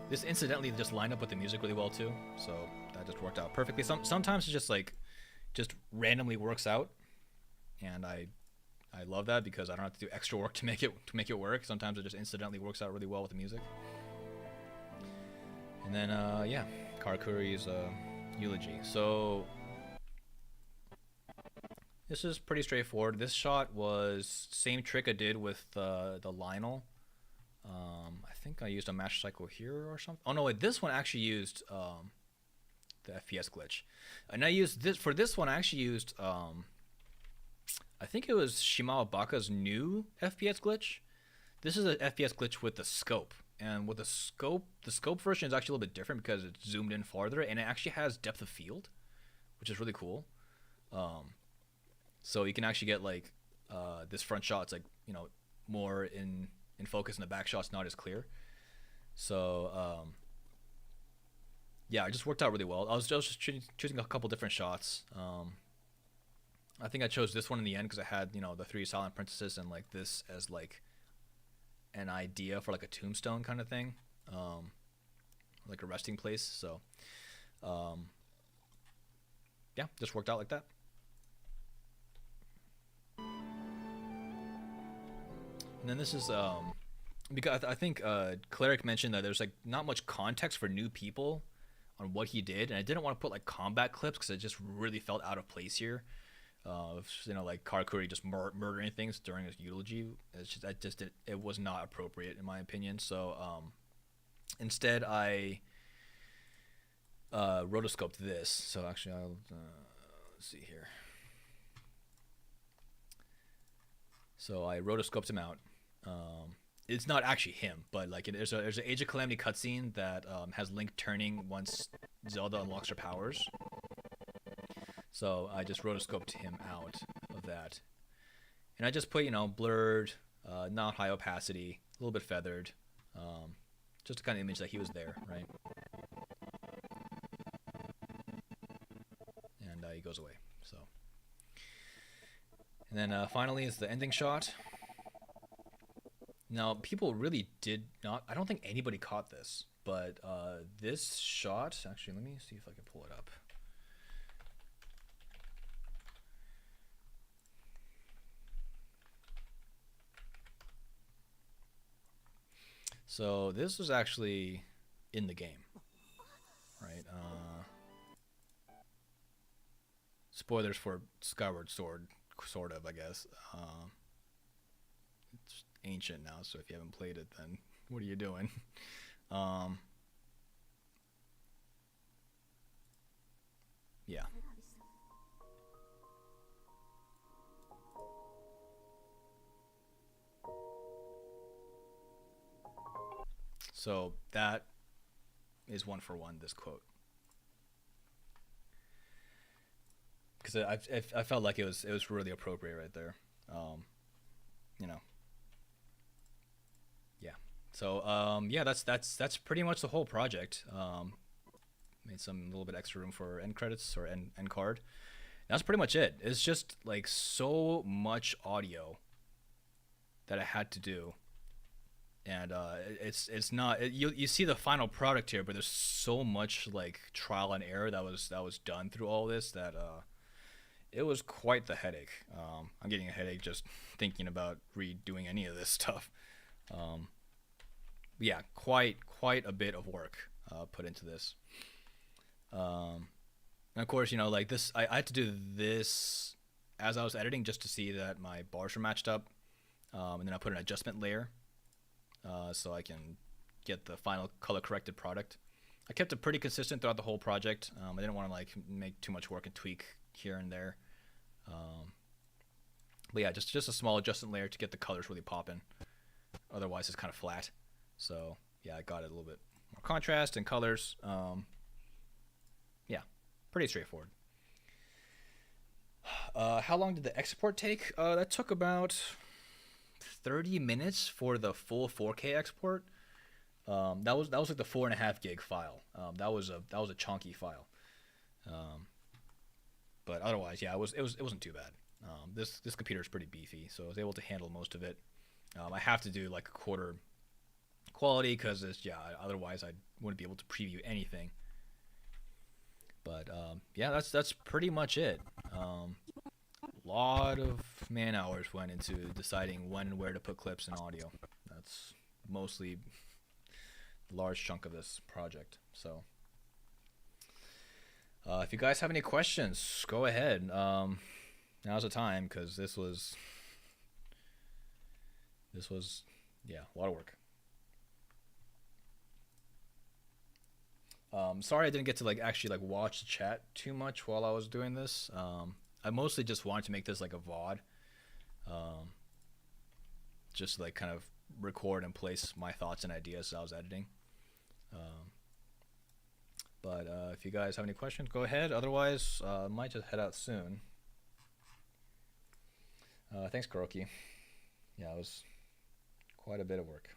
This incidentally just lined up with the music really well too, so that just worked out perfectly. Sometimes it just randomly works out, and I love that because I don't have to do extra work to make it work. Sometimes it just incidentally works out really well with the music. And then Karakuri's eulogy. So this is pretty straightforward. This shot was same trick I did with the Lionel. I think I used a Master Cycle here or something. Oh no, wait, this one actually used the FPS glitch. And I used this for this one. I actually used I think it was Shimao Baka's new FPS glitch. This is an FPS glitch with the scope. And with the scope version is actually a little bit different because it's zoomed in farther, and it actually has depth of field, which is really cool. So you can actually get like this front shot's like more in focus, and the back shot's not as clear. So yeah, it just worked out really well. I was just choosing a couple different shots. I think I chose this one in the end because I had the 3 silent princesses and like this as like an idea for like a tombstone kind of thing, like a resting place. So yeah, just worked out like that. And then this is because I think Cleric mentioned that there's like not much context for new people on what he did, and I didn't want to put like combat clips because it just really felt out of place here. Like Karakuri just murdering things during his eulogy. It was not appropriate in my opinion. So instead I rotoscoped this. So actually I'll let's see here. So I rotoscoped him out. it's not actually him, but like there's an Age of Calamity cutscene that has Link turning once Zelda unlocks her powers. So I just rotoscoped him out of that, and I just put blurred, not high opacity, a little bit feathered, just to kind of image that he was there, right? And he goes away. So, and then finally is the ending shot. Now, people really did not. I don't think anybody caught this, but this shot. Actually, let me see if I can pull it up. So this was actually in the game, right? Spoilers for Skyward Sword, sort of, I guess. It's ancient now, so if you haven't played it, then what are you doing? Yeah. So that is one for one, this quote. Because I felt like it was really appropriate right there. You know. Yeah. So yeah, that's pretty much the whole project. Made some little bit extra room for end credits or end card. That's pretty much it. It's just like so much audio that I had to do, and it's not you see the final product here, but there's so much like trial and error that was done through all this that it was quite the headache. I'm getting a headache just thinking about redoing any of this stuff. Yeah, quite a bit of work put into this. And of course, like this, I had to do this as I was editing just to see that my bars were matched up, and then I put an adjustment layer so I can get the final color corrected product. I kept it pretty consistent throughout the whole project. I didn't want to like make too much work and tweak here and there. But yeah, just a small adjustment layer to get the colors really popping. Otherwise, it's kind of flat. So yeah, I got it a little bit more contrast and colors. Yeah, pretty straightforward. How long did the export take? That took about 30 minutes for the full 4K export. That was like the 4.5 gig file. That was a chunky file. But otherwise, yeah, it wasn't too bad. This computer is pretty beefy, so I was able to handle most of it. I have to do like a quarter quality because otherwise I wouldn't be able to preview anything. But yeah, that's pretty much it. A lot of man hours went into deciding when and where to put clips and audio. That's mostly the large chunk of this project. So if you guys have any questions, go ahead. Now's the time because this was yeah, a lot of work. Sorry I didn't get to like actually like watch the chat too much while I was doing this. I mostly just wanted to make this like a VOD. Just like kind of record and place my thoughts and ideas as I was editing. But if you guys have any questions, go ahead. Otherwise, I might just head out soon. Thanks, Kuroki. Yeah, it was quite a bit of work.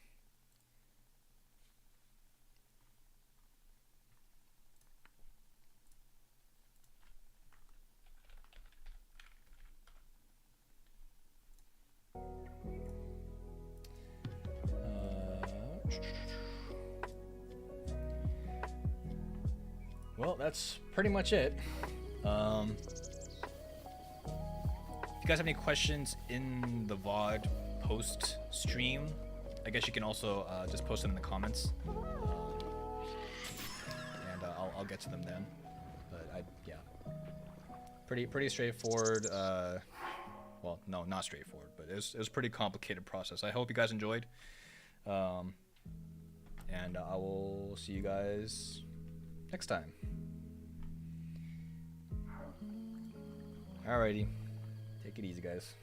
Well, that's pretty much it. If you guys have any questions in the VOD post stream, I guess you can also just post them in the comments, and I'll get to them then. But yeah, pretty straightforward. Well, no, not straightforward, but it was a pretty complicated process. I hope you guys enjoyed, and I will see you guys next time. Alrighty, take it easy, guys.